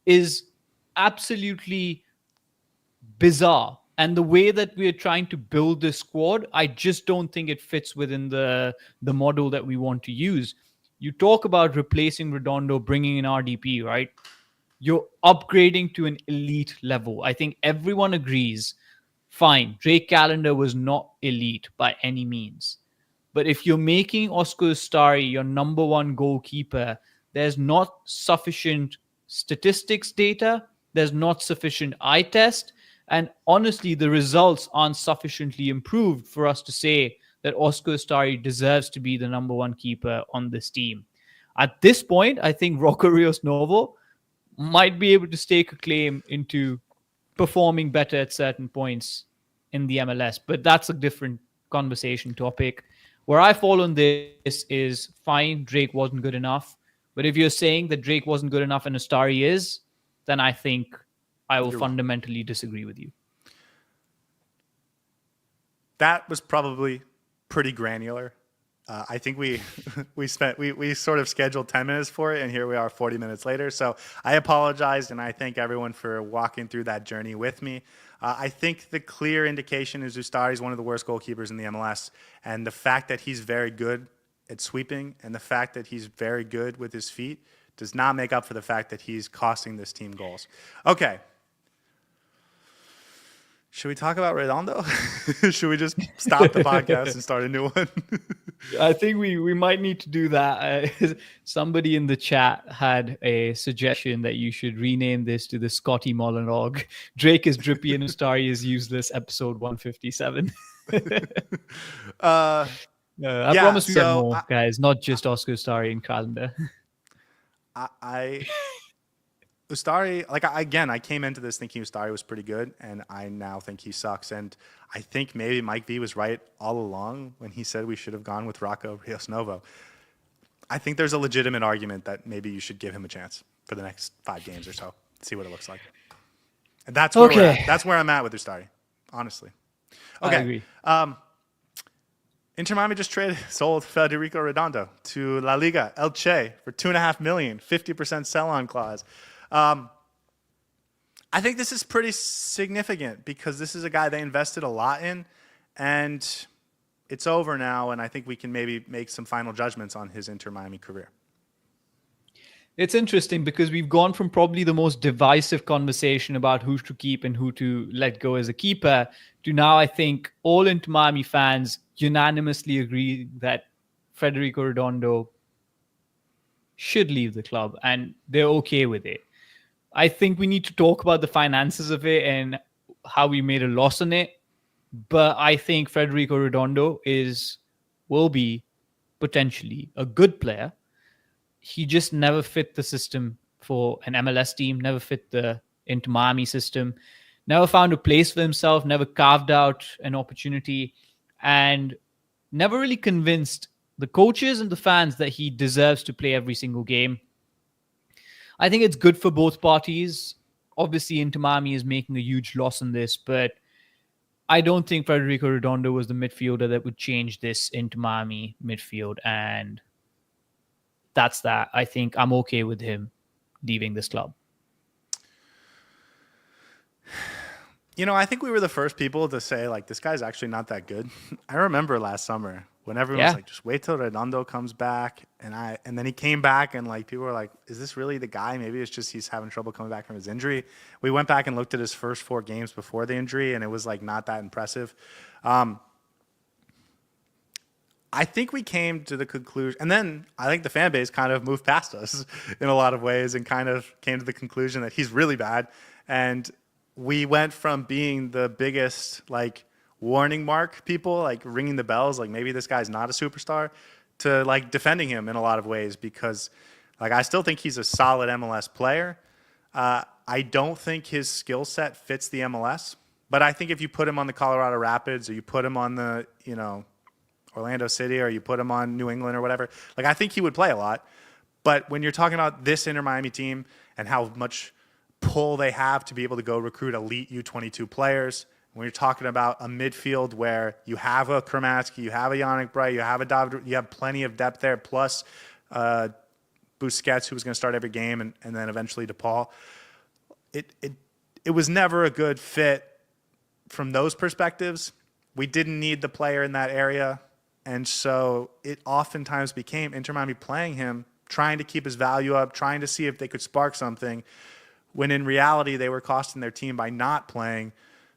is absolutely bizarre. And the way that we are trying to build this squad, I just don't think it fits within the model that we want to use. You talk about replacing Redondo, bringing in RDP, right? You're upgrading to an elite level. I think everyone agrees. Fine, Drake Callender was not elite by any means. But if you're making Óscar Ustari your number one goalkeeper, there's not sufficient statistics data, there's not sufficient eye test, and honestly, the results aren't sufficiently improved for us to say that Óscar Ustari deserves to be the number one keeper on this team. At this point, I think Rocco Rios Novo might be able to stake a claim into performing better at certain points in the MLS, but that's a different conversation topic. Where I fall on this is fine, Drake wasn't good enough, but if you're saying that Drake wasn't good enough and Ustari is, then I think I will fundamentally disagree with you.
That was probably pretty granular. I think we sort of scheduled 10 minutes for it, and here we are 40 minutes later. So I apologize, and I thank everyone for walking through that journey with me. I think the clear indication is Ustari is one of the worst goalkeepers in the MLS, and the fact that he's very good at sweeping and the fact that he's very good with his feet does not make up for the fact that he's costing this team goals. Okay. Should we talk about Redondo? Should we just stop the podcast and start a new one?
I think we might need to do that. Somebody in the chat had a suggestion that you should rename this to the Scotty monologue. Drake is drippy and Ustari is useless, episode 157. I promise we get more, guys, not just Óscar Ustari and Callender.
Ustari, I came into this thinking Ustari was pretty good, and I now think he sucks. And I think maybe Mike V was right all along when he said we should have gone with Rocco Rios Novo. I think there's a legitimate argument that maybe you should give him a chance for the next 5 games or so, see what it looks like. And that's where we're
Okay.
at. That's where I'm at with Ustari, honestly.
I
Okay.
agree.
Inter Miami just sold Federico Redondo to La Liga, Elche, for $2.5 million, 50% sell-on clause. I think this is pretty significant because this is a guy they invested a lot in, and it's over now, and I think we can maybe make some final judgments on his Inter Miami career.
It's interesting because we've gone from probably the most divisive conversation about who to keep and who to let go as a keeper to now I think all Inter Miami fans unanimously agree that Federico Redondo should leave the club and they're okay with it. I think we need to talk about the finances of it and how we made a loss on it. But I think Federico Redondo will be potentially a good player. He just never fit the system for an MLS team, never fit the Inter Miami system, never found a place for himself, never carved out an opportunity, and never really convinced the coaches and the fans that he deserves to play every single game. I think it's good for both parties. Obviously, Inter Miami is making a huge loss in this, but I don't think Federico Redondo was the midfielder that would change this Inter Miami midfield. And that's that. I think I'm okay with him leaving this club.
You know, I think we were the first people to say, like, this guy's actually not that good. I remember last summer when everyone was like, just wait till Redondo comes back. And then he came back and, like, people were like, is this really the guy? Maybe it's just he's having trouble coming back from his injury. We went back and looked at his first 4 games before the injury, and it was, like, not that impressive. I think we came to the conclusion, and then I think the fan base kind of moved past us in a lot of ways and kind of came to the conclusion that he's really bad. And we went from being the biggest, like, warning mark people, like ringing the bells, like maybe this guy's not a superstar, to like defending him in a lot of ways because, like, I still think he's a solid MLS player. I don't think his skill set fits the MLS, but I think if you put him on the Colorado Rapids or you put him on the, Orlando City or you put him on New England or whatever, like, I think he would play a lot. But when you're talking about this Inter Miami team and how much pull they have to be able to go recruit elite U22 players, when you're talking about a midfield where you have a Kramatsky, you have a Yannick Bright, you have a David, you have plenty of depth there, plus Busquets, who was going to start every game, and then eventually DePaul. It was never a good fit from those perspectives. We didn't need the player in that area. And so it oftentimes became Inter Miami playing him, trying to keep his value up, trying to see if they could spark something, when in reality they were costing their team by not playing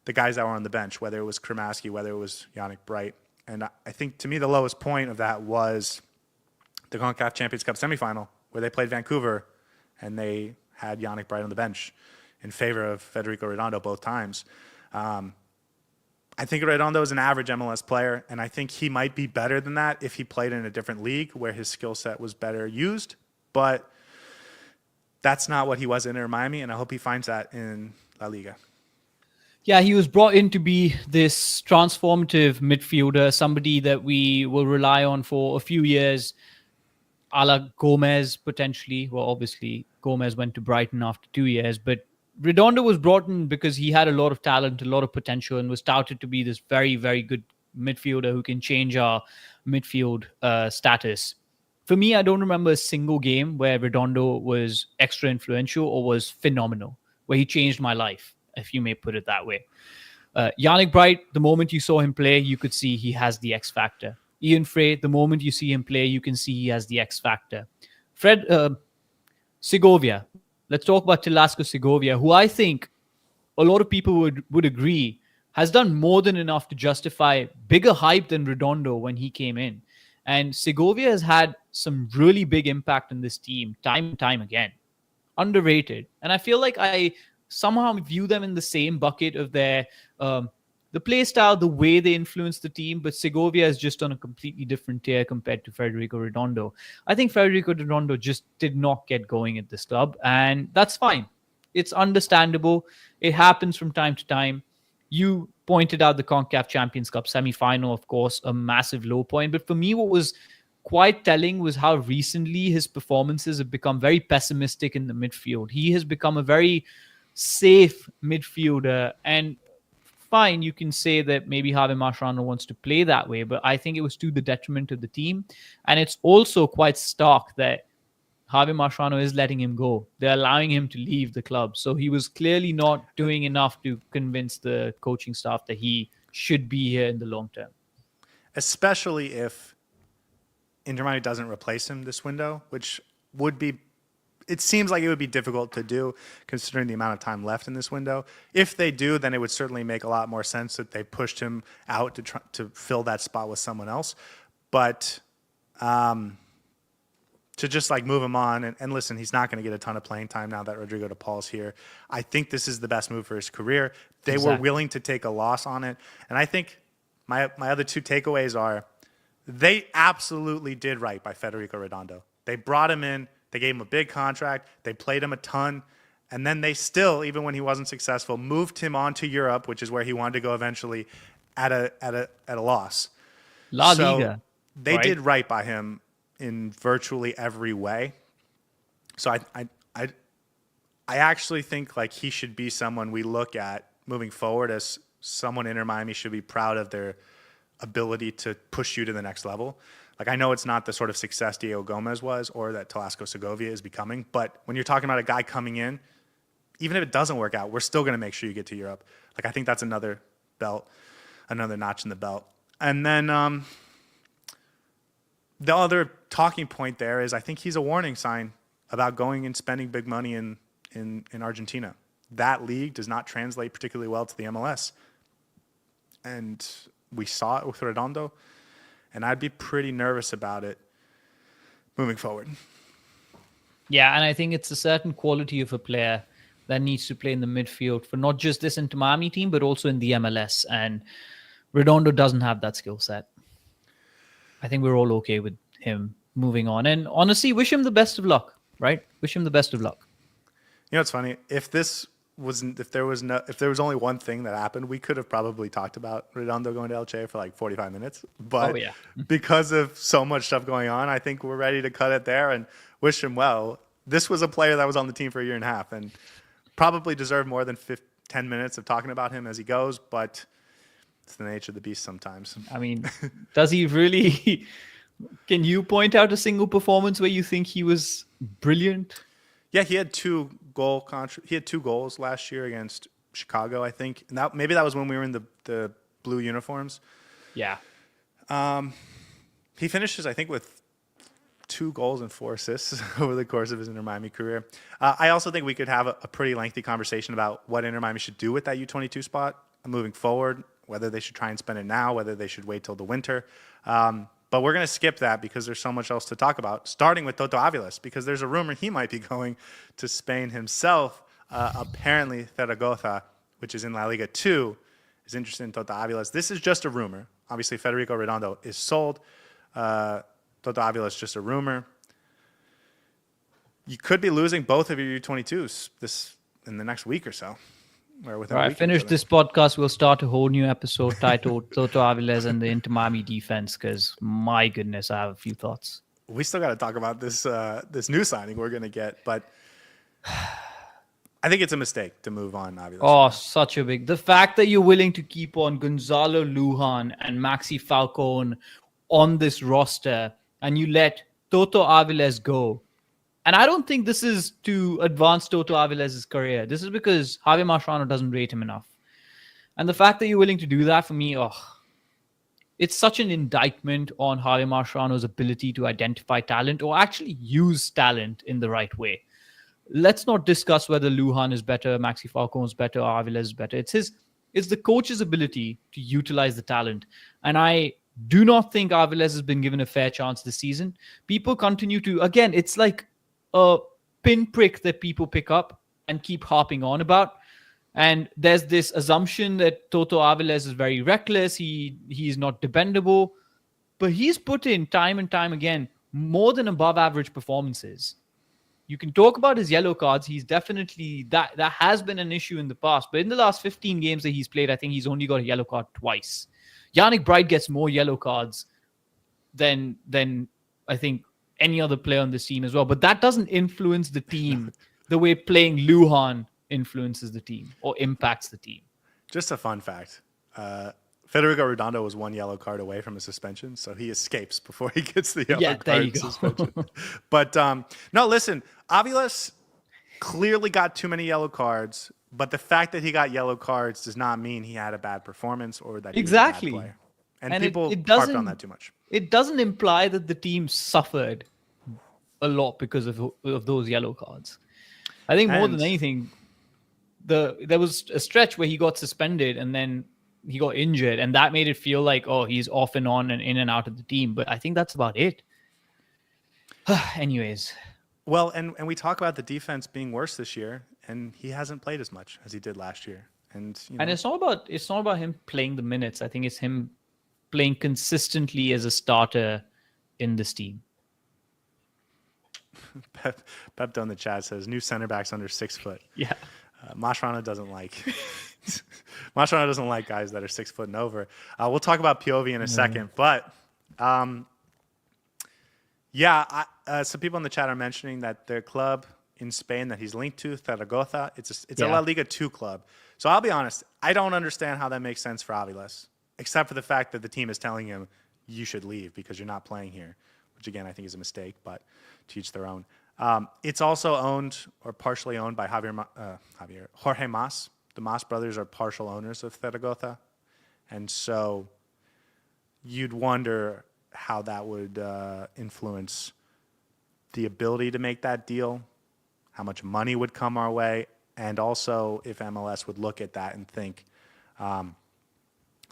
the guys that were on the bench, whether it was Kramatsky, whether it was Yannick Bright. And I think, to me, the lowest point of that was the CONCACAF Champions Cup semifinal, where they played Vancouver, and they had Yannick Bright on the bench in favor of Federico Redondo both times. I think Redondo is an average MLS player, and I think he might be better than that if he played in a different league where his skill set was better used. But that's not what he was in Inter Miami, and I hope he finds that in La Liga.
Yeah, he was brought in to be this transformative midfielder, somebody that we will rely on for a few years, a la Gomez potentially. Well, obviously, Gomez went to Brighton after 2 years, but Redondo was brought in because he had a lot of talent, a lot of potential, and was touted to be this very, very good midfielder who can change our midfield status. For me, I don't remember a single game where Redondo was extra influential or was phenomenal, where he changed my life, if you may put it that way. Yannick Bright, the moment you saw him play, you could see he has the X factor. Ian Frey, the moment you see him play, you can see he has the X factor. Segovia. Let's talk about Telasco Segovia, who I think a lot of people would agree has done more than enough to justify bigger hype than Redondo when he came in. And Segovia has had some really big impact on this team time and time again. Underrated. And I feel like I somehow view them in the same bucket of their the play style, the way they influence the team, but Segovia is just on a completely different tier compared to Federico Redondo. I think Federico Redondo just did not get going at this club, and that's fine. It's understandable. It happens from time to time. You pointed out the CONCACAF Champions Cup semi-final, of course, a massive low point. But for me, what was quite telling was how recently his performances have become very pessimistic in the midfield. He has become a very safe midfielder. And fine, you can say that maybe Javi Mascherano wants to play that way, but I think it was to the detriment of the team. And it's also quite stark that Javi Mascherano is letting him go. They're allowing him to leave the club. So he was clearly not doing enough to convince the coaching staff that he should be here in the long term.
Especially if Inter Miami doesn't replace him this window, which would be, it seems like it would be difficult to do considering the amount of time left in this window. If they do, then it would certainly make a lot more sense that they pushed him out to fill that spot with someone else. But to just like move him on and listen, he's not going to get a ton of playing time now that Rodrigo de Paul's here. I think this is the best move for his career. They were willing to take a loss on it. And I think my other two takeaways are they absolutely did right by Federico Redondo. They brought him in, they gave him a big contract, they played him a ton, and then they still, even when he wasn't successful, moved him on to Europe, which is where he wanted to go eventually, at a loss.
La Liga.
They did right by him in virtually every way. So I actually think like he should be someone we look at moving forward as someone Inter Miami should be proud of their ability to push you to the next level. Like I know it's not the sort of success Diego Gomez was or that Telasco Segovia is becoming, but when you're talking about a guy coming in, even if it doesn't work out, we're still going to make sure you get to Europe. Like I think that's another belt, another notch in the belt. And then the other talking point there is I think he's a warning sign about going and spending big money in Argentina. That league does not translate particularly well to the MLS. And we saw it with Redondo, and I'd be pretty nervous about it moving forward.
Yeah, and I think it's a certain quality of a player that needs to play in the midfield for not just this Inter Miami team, but also in the MLS. And Redondo doesn't have that skill set. I think we're all okay with him moving on. And honestly, wish him the best of luck, right? Wish him the best of luck.
You know, it's funny. If there was only one thing that happened, we could have probably talked about Redondo going to Elche for like 45 minutes. But because of so much stuff going on, I think we're ready to cut it there and wish him well. This was a player that was on the team for a year and a half and probably deserved more than 10 minutes of talking about him as he goes, but it's the nature of the beast sometimes.
I mean, does he really... Can you point out a single performance where you think he was brilliant?
Yeah, he had two goals last year against Chicago, I think. And maybe that was when we were in the blue uniforms.
Yeah.
He finishes, I think, with 2 goals and 4 assists over the course of his Inter Miami career. I also think we could have a pretty lengthy conversation about what Inter Miami should do with that U22 spot moving forward, whether they should try and spend it now, whether they should wait till the winter. But we're going to skip that because there's so much else to talk about, starting with Toto Aviles, because there's a rumor he might be going to Spain himself. Apparently, Zaragoza, which is in La Liga 2, is interested in Toto Aviles. This is just a rumor. Obviously, Federico Redondo is sold. Toto Aviles is just a rumor. You could be losing both of your U22s in the next week or so. All right,
finish this podcast. We'll start a whole new episode titled Toto Aviles and the Inter Miami defense because, my goodness, I have a few thoughts.
We still got to talk about this new signing we're going to get, but I think it's a mistake to move on, Aviles.
Oh, such a big... The fact that you're willing to keep on Gonzalo Lujan and Maxi Falcone on this roster and you let Toto Aviles go. And I don't think this is to advance Toto Aviles' career. This is because Javi Mascherano doesn't rate him enough. And the fact that you're willing to do that for me, it's such an indictment on Javi Mascherano's ability to identify talent or actually use talent in the right way. Let's not discuss whether Lujan is better, Maxi Falcone is better, or Aviles is better. It's the coach's ability to utilize the talent. And I do not think Aviles has been given a fair chance this season. People continue to, again, it's like a pinprick that people pick up and keep harping on about. And there's this assumption that Toto Aviles is very reckless. He's not dependable. But he's put in time and time again more than above average performances. You can talk about his yellow cards. He's definitely... That has been an issue in the past. But in the last 15 games that he's played, I think he's only got a yellow card twice. Yannick Bright gets more yellow cards than I think any other player on this team as well. But that doesn't influence the team the way playing Lujan influences the team or impacts the team.
Just a fun fact. Federico Redondo was 1 yellow card away from a suspension, so he escapes before he gets the yellow
There you
card
go.
suspension. But no, listen, Aviles clearly got too many yellow cards, but the fact that he got yellow cards does not mean he had a bad performance or that he
Exactly.
was a bad player. And
And
people
it
harped on
doesn't-
that too much.
It doesn't imply that the team suffered a lot because of those yellow cards. I think more than
And-
anything, there was a stretch where he got suspended and then he got injured, and that made it feel like, oh, he's off and on and in and out of the team. But I think that's about it. Anyways,
Well, and we talk about the defense being worse this year, and he hasn't played as much as he did last year. And
it's not about him playing the minutes. I think it's him playing consistently as a starter in this team.
Pep in the chat says new center backs under 6 foot.
Yeah.
Mascherano doesn't like Mascherano doesn't like guys that are 6 foot and over. We'll talk about Piovi in a second, but some people in the chat are mentioning that their club in Spain that he's linked to, Zaragoza, it's a La Liga 2 club. So I'll be honest, I don't understand how that makes sense for Aviles, except for the fact that the team is telling him you should leave because you're not playing here, which again I think is a mistake, but to each their own. It's also owned or partially owned by Jorge Mas. The Mas brothers are partial owners of Zaragoza. And so you'd wonder how that would influence the ability to make that deal, how much money would come our way, and also if MLS would look at that and think,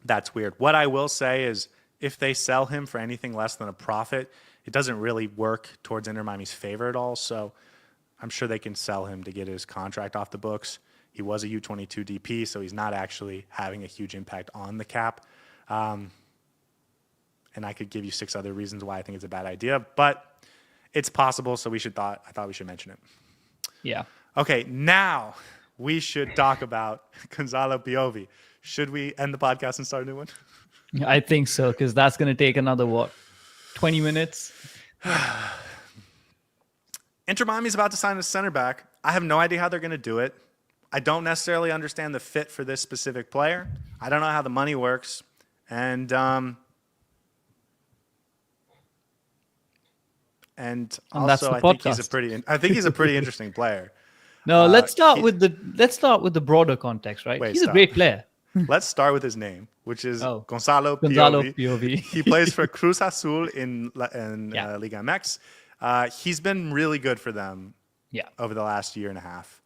that's weird. What I will say is if they sell him for anything less than a profit, it doesn't really work towards Inter Miami's favor at all. So I'm sure they can sell him to get his contract off the books. He was a U22 DP, so he's not actually having a huge impact on the cap. And I could give you 6 other reasons why I think it's a bad idea, but it's possible. So I thought we should mention it.
Yeah.
Okay, now we should talk about Gonzalo Piovi. Should we end the podcast and start a new one?
I think so, because that's going to take another, 20 minutes?
Inter Miami's about to sign a center back. I have no idea how they're going to do it. I don't necessarily understand the fit for this specific player. I don't know how the money works. And also,
that's the
I think he's
podcast.
a pretty interesting player.
No, let's start with the broader context, right?
Wait,
He's
stop.
a great player.
Let's start with his name, which is Gonzalo
Gonzalo
Piovi.
Piovi.
He plays for Cruz Azul in Liga MX. He's been really good for them over the last year and a half.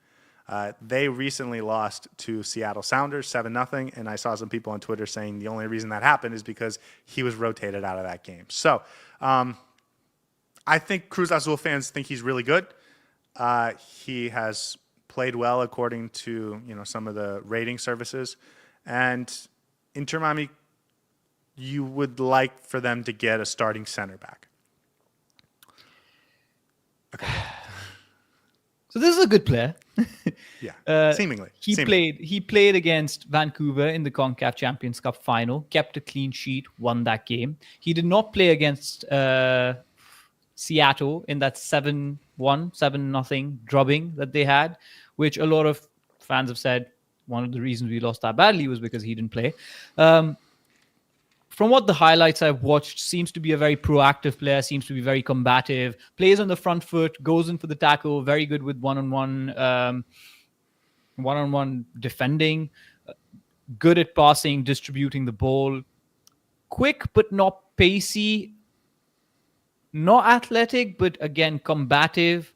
They recently lost to Seattle Sounders 7-0, and I saw some people on Twitter saying the only reason that happened is because he was rotated out of that game. So I think Cruz Azul fans think he's really good. He has played well according to some of the rating services. And Inter Miami, you would like for them to get a starting center back. Okay.
So this is a good player.
Yeah, seemingly.
He played against Vancouver in the CONCACAF Champions Cup final, kept a clean sheet, won that game. He did not play against Seattle in that 7-0 drubbing that they had, which a lot of fans have said one of the reasons we lost that badly was because he didn't play. From what the highlights I've watched, seems to be a very proactive player, seems to be very combative, plays on the front foot, goes in for the tackle, very good with one-on-one defending, good at passing, distributing the ball, quick but not pacey, not athletic, but again, combative.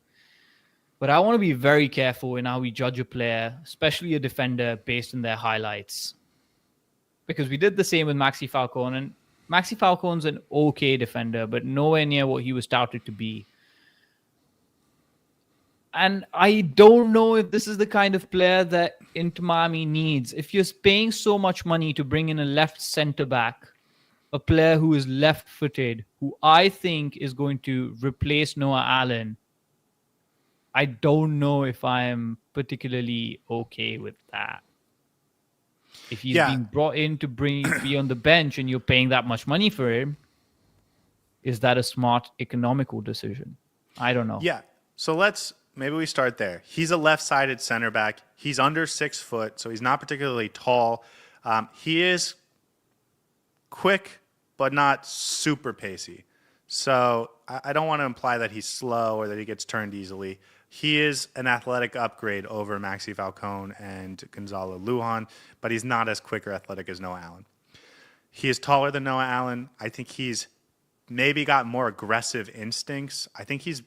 But I want to be very careful in how we judge a player, especially a defender, based on their highlights. Because we did the same with Maxi Falcone, and Maxi Falcone's an okay defender, but nowhere near what he was touted to be. And I don't know if this is the kind of player that Inter Miami needs. If you're paying so much money to bring in a left center back, a player who is left-footed, who I think is going to replace Noah Allen, I don't know if I'm particularly okay with that. If he's being brought in to be on the bench and you're paying that much money for him, is that a smart economical decision? I don't know.
Yeah. So let's maybe we start there. He's a left-sided center back. He's under 6 foot, so he's not particularly tall. He is quick, but not super pacey. So I don't want to imply that he's slow or that he gets turned easily. He is an athletic upgrade over Maxi Falcone and Gonzalo Lujan, but he's not as quick or athletic as Noah Allen. He is taller than Noah Allen. I think he's maybe got more aggressive instincts. I think he's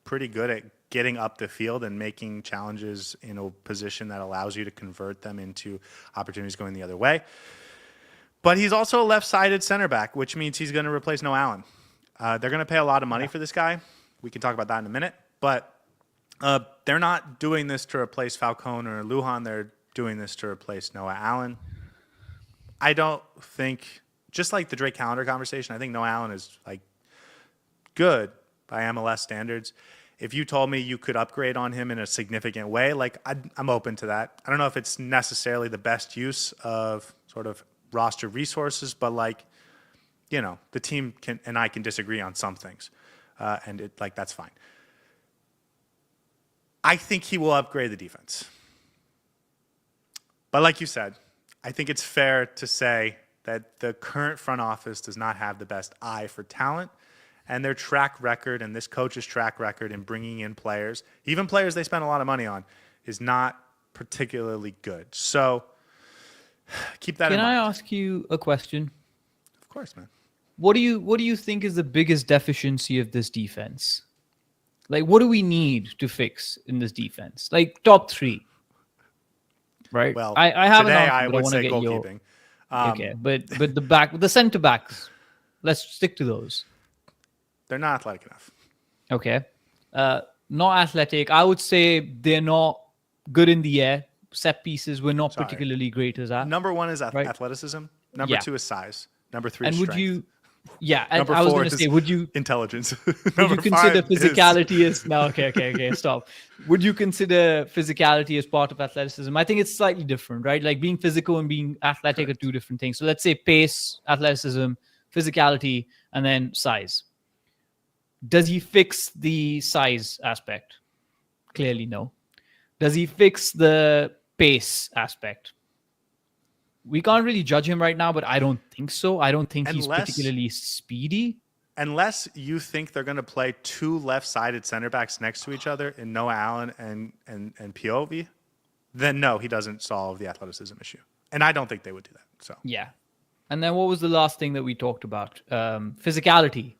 pretty good at getting up the field and making challenges in a position that allows you to convert them into opportunities going the other way. But he's also a left-sided center back, which means he's going to replace Noah Allen. They're going to pay a lot of money for this guy. We can talk about that in a minute. But they're not doing this to replace Falcone or Lujan. They're doing this to replace Noah Allen. I don't think, just like the Drake Callender conversation, I think Noah Allen is like good by MLS standards. If you told me you could upgrade on him in a significant way, like I'm open to that. I don't know if it's necessarily the best use of sort of roster resources, but like, you know, the team can and I can disagree on some things, and it like that's fine. I think he will upgrade the defense, but like you said, I think it's fair to say that the current front office does not have the best eye for talent, and their track record and this coach's track record in bringing in players, even players they spend a lot of money on, is not particularly good. So keep that in mind.
Can I ask you a question?
Of course, man.
What do you think is the biggest deficiency of this defense? Like, what do we need to fix in this defense? Like top 3, right?
Well,
I have
today
an answer,
I
but
would
wanna
say
get
goalkeeping.
Okay, but the center backs, let's stick to those.
They're not athletic enough.
Okay, not athletic. I would say they're not good in the air. Set pieces, we're not particularly great as that.
Number 1 is
right?
athleticism. Number
Yeah.
2 is size. Number 3
And
is
would
strength.
you? Yeah, and
Number
I was
4
going to
is
say, would you
intelligence.
would you consider
5 is-
physicality as no? Okay, stop. Would you consider physicality as part of athleticism? I think it's slightly different, right? Like being physical and being athletic are 2 different things. So let's say pace, athleticism, physicality, and then size. Does he fix the size aspect? Clearly, no. Does he fix the pace aspect? We can't really judge him right now, but I don't think so. I don't think he's particularly speedy.
Unless you think they're going to play 2 left-sided center backs next to each other in Noah Allen and Piovi, then no, he doesn't solve the athleticism issue. And I don't think they would do that. So
Yeah. And then what was the last thing that we talked about? Physicality.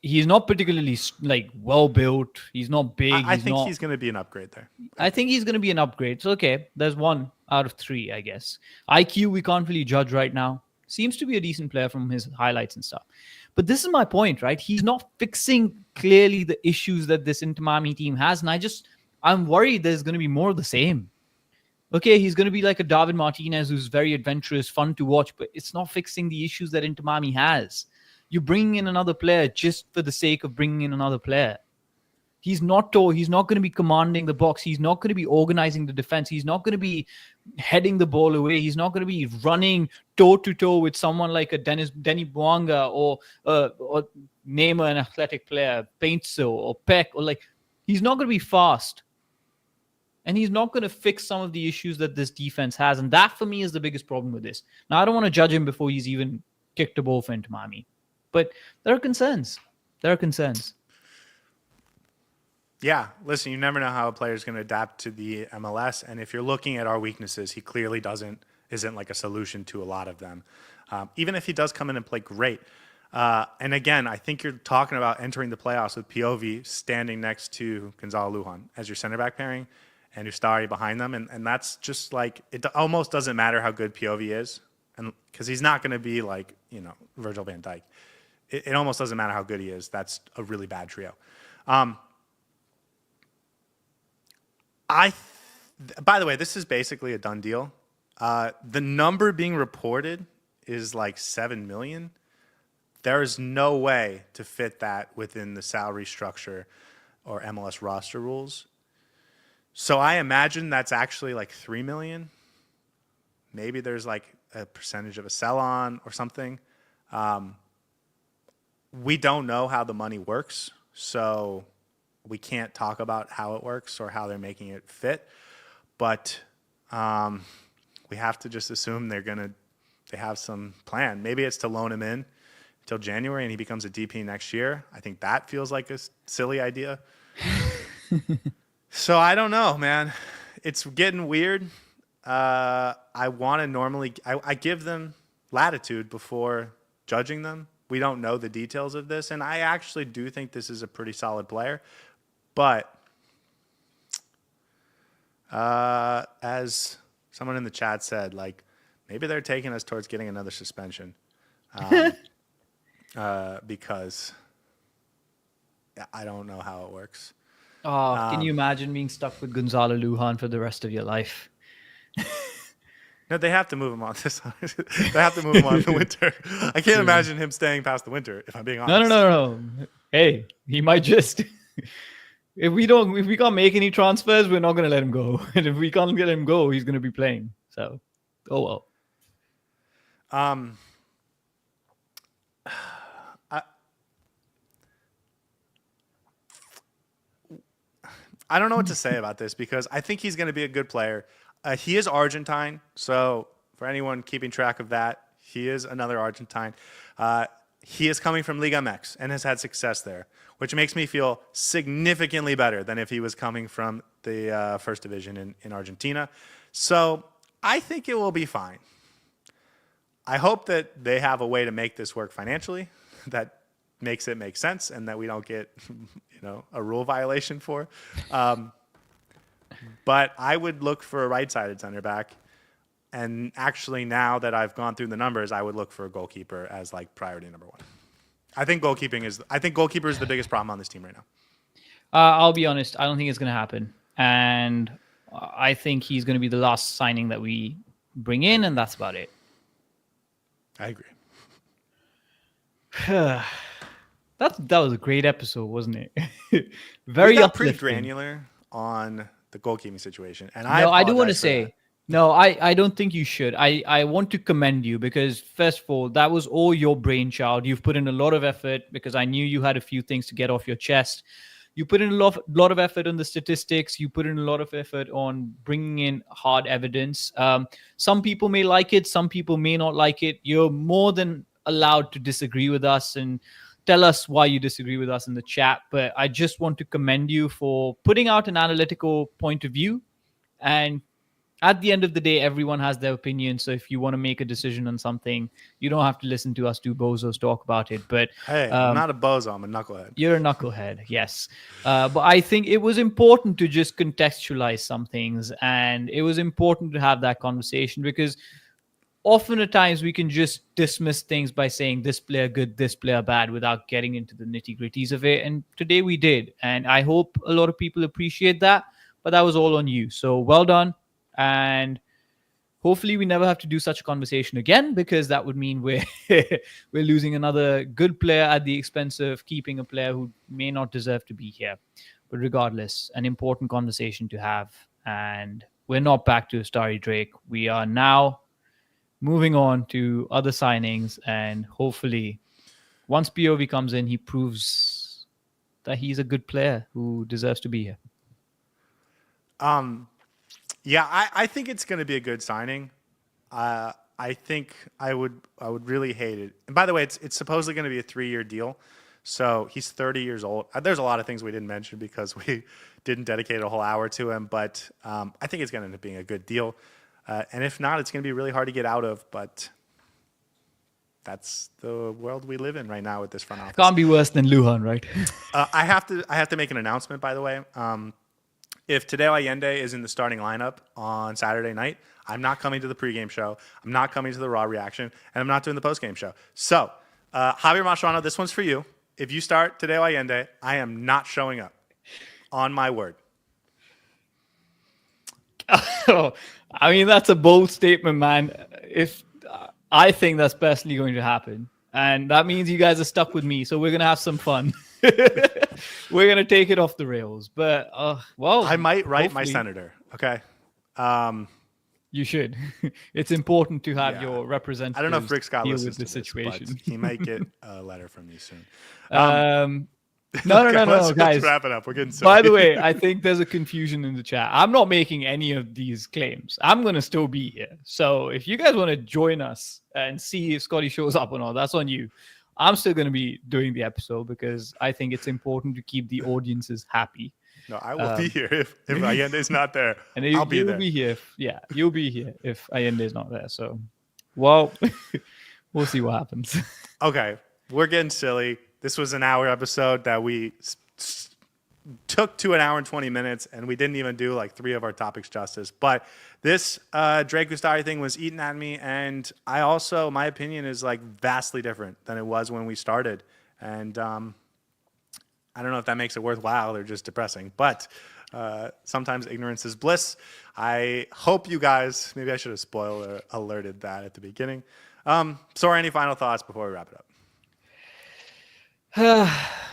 He's not particularly like well built. He's not big.
I think he's going to be an upgrade there.
I think he's going to be an upgrade. So, okay, there's 1 out of 3, I guess. IQ, we can't really judge right now. Seems to be a decent player from his highlights and stuff. But this is my point, right? He's not fixing clearly the issues that this Inter Miami team has. And I'm worried there's going to be more of the same. Okay, he's going to be like a David Martinez who's very adventurous, fun to watch, but it's not fixing the issues that Inter Miami has. You're bringing in another player just for the sake of bringing in another player. He's not tall. He's not going to be commanding the box. He's not going to be organizing the defense. He's not going to be heading the ball away. He's not going to be running toe-to-toe with someone like a Denny Bouanga or name an athletic player, Paintso or Peck. Or like, he's not going to be fast. And he's not going to fix some of the issues that this defense has. And that, for me, is the biggest problem with this. Now, I don't want to judge him before he's even kicked a ball for Inter Miami. But there are concerns.
Yeah, listen, you never know how a player is going to adapt to the MLS. And if you're looking at our weaknesses, he clearly isn't like a solution to a lot of them. Even if he does come in and play great. And again, I think you're talking about entering the playoffs with Piovi standing next to Gonzalo Lujan as your center back pairing and Ustari behind them. And that's just like, it almost doesn't matter how good Piovi is. And because he's not going to be like, you know, Virgil van Dijk. It almost doesn't matter how good he is. That's a really bad trio. By the way, this is basically a done deal. The number being reported is like 7 million. There is no way to fit that within the salary structure or MLS roster rules. So I imagine that's actually like 3 million. Maybe there's like a percentage of a sell-on or something. We don't know how the money works, so we can't talk about how it works or how they're making it fit, but we have to just assume they have some plan. Maybe it's to loan him in until January and he becomes a DP next year. I think that feels like a silly idea. So I don't know, man. It's getting weird. I want to normally I give them latitude before judging them. We don't know the details of this, and I actually do think this is a pretty solid player. But as someone in the chat said, like, maybe they're taking us towards getting another suspension because I don't know how it works.
Oh, can you imagine being stuck with Gonzalo Lujan for the rest of your life?
No, they have to move him on this. They have to move him on in the winter. I can't imagine him staying past the winter, if I'm being honest.
No. Hey, he might just. If we can't make any transfers, we're not going to let him go. And if we can't get him go, he's going to be playing. So, oh well.
I don't know what to say about this because I think he's going to be a good player. He is Argentine, so for anyone keeping track of that, he is another Argentine. He is coming from Liga MX and has had success there, which makes me feel significantly better than if he was coming from the first division in Argentina. So I think it will be fine. I hope that they have a way to make this work financially that makes it make sense and that we don't get, a rule violation for. But I would look for a right-sided center back. And actually, now that I've gone through the numbers, I would look for a goalkeeper as like priority number one. I think goalkeeper is the biggest problem on this team right now.
I'll be honest. I don't think it's going to happen. And I think he's going to be the last signing that we bring in, and that's about it.
I agree.
That was a great episode, wasn't it? Very
we got pretty
uplifting.
granular on the goalkeeping situation. And
I do want to say, no, I don't think you should. I want to commend you because, first of all, that was all your brainchild. You've put in a lot of effort because I knew you had a few things to get off your chest. You put in a lot of effort on the statistics. You put in a lot of effort on bringing in hard evidence. Some people may like it. Some people may not like it. You're more than allowed to disagree with us and tell us why you disagree with us in the chat. But I just want to commend you for putting out an analytical point of view. And at the end of the day, everyone has their opinion. So if you want to make a decision on something, you don't have to listen to us two bozos talk about it. But
hey, I'm not a bozo. I'm a knucklehead.
You're a knucklehead, yes. But I think it was important to just contextualize some things. And it was important to have that conversation because often at times we can just dismiss things by saying this player good, this player bad without getting into the nitty-gritties of it. And today we did. And I hope a lot of people appreciate that. But that was all on you. So well done. And hopefully we never have to do such a conversation again because that would mean we're losing another good player at the expense of keeping a player who may not deserve to be here. But regardless, an important conversation to have. And we're not back to Ustari Drake. We are now moving on to other signings. And hopefully once Piovi comes in, he proves that he's a good player who deserves to be here.
Yeah, I think it's going to be a good signing. I think I would really hate it. And by the way, it's supposedly going to be a 3-year deal. So he's 30 years old. There's a lot of things we didn't mention because we didn't dedicate a whole hour to him. But I think it's going to end up being a good deal. And if not, it's going to be really hard to get out of. But that's the world we live in right now with this front office.
Can't be worse than Lujan, right?
I have to make an announcement, by the way. If Tadeo Allende is in the starting lineup on Saturday night, I'm not coming to the pregame show. I'm not coming to the Raw reaction, and I'm not doing the postgame show. So, Javier Mascherano, this one's for you. If you start Tadeo Allende, I am not showing up. On my word.
Oh, I mean, that's a bold statement, man. If I think that's personally going to happen. And that means you guys are stuck with me. So we're going to have some fun. We're going to take it off the rails. But, well.
I might write my senator. Okay.
You should. It's important to have your representatives.
I don't know if Rick Scott
deal
listens
with this
to
situation.
This, but he might get a letter from me soon.
No,
Okay, let's
guys.
wrap it up. We're getting silly.
By the way, I think there's a confusion in the chat. I'm not making any of these claims. I'm going to still be here. So if you guys want to join us and see if Scotty shows up or not, that's on you. I'm still going to be doing the episode because I think it's important to keep the audiences happy.
No, I will be here if Allende's not there.
And
I'll be there.
Be here. You'll be here if Allende's not there. So, well, we'll see what happens.
Okay, we're getting silly. This was an hour episode that we took to an hour and 20 minutes, and we didn't even do like 3 of our topics justice. But this Drake Ustari thing was eating at me, and I also, my opinion is like vastly different than it was when we started. And I don't know if that makes it worthwhile or just depressing, but sometimes ignorance is bliss. I hope you guys, maybe I should have spoiler alerted that at the beginning. So any final thoughts before we wrap it up?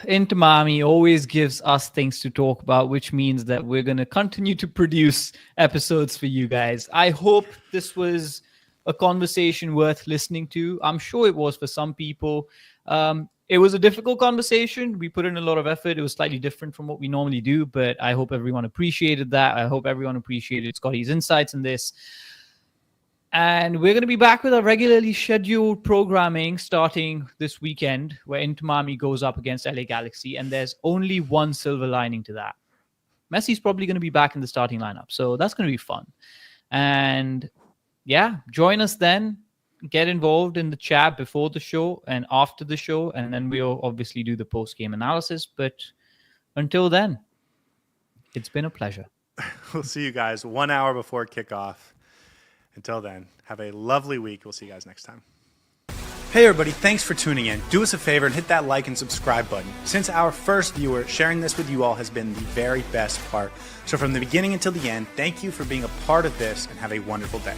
Inter Miami always gives us things to talk about, which means that we're going to continue to produce episodes for you guys. I hope this was a conversation worth listening to. I'm sure it was for some people. It was a difficult conversation. We put in a lot of effort. It was slightly different from what we normally do, but I hope everyone appreciated that. I hope everyone appreciated Scotty's insights in this. And we're going to be back with our regularly scheduled programming starting this weekend, where Inter Miami goes up against LA Galaxy. And there's only one silver lining to that. Messi's probably going to be back in the starting lineup. So that's going to be fun. And yeah, join us then. Get involved in the chat before the show and after the show. And then we'll obviously do the post-game analysis. But until then, it's been a pleasure.
We'll see you guys 1 hour before kickoff. Until then, have a lovely week. We'll see you guys next time. Hey everybody, thanks for tuning in. Do us a favor and hit that like and subscribe button. Since our first viewer, sharing this with you all has been the very best part. So from the beginning until the end, thank you for being a part of this and have a wonderful day.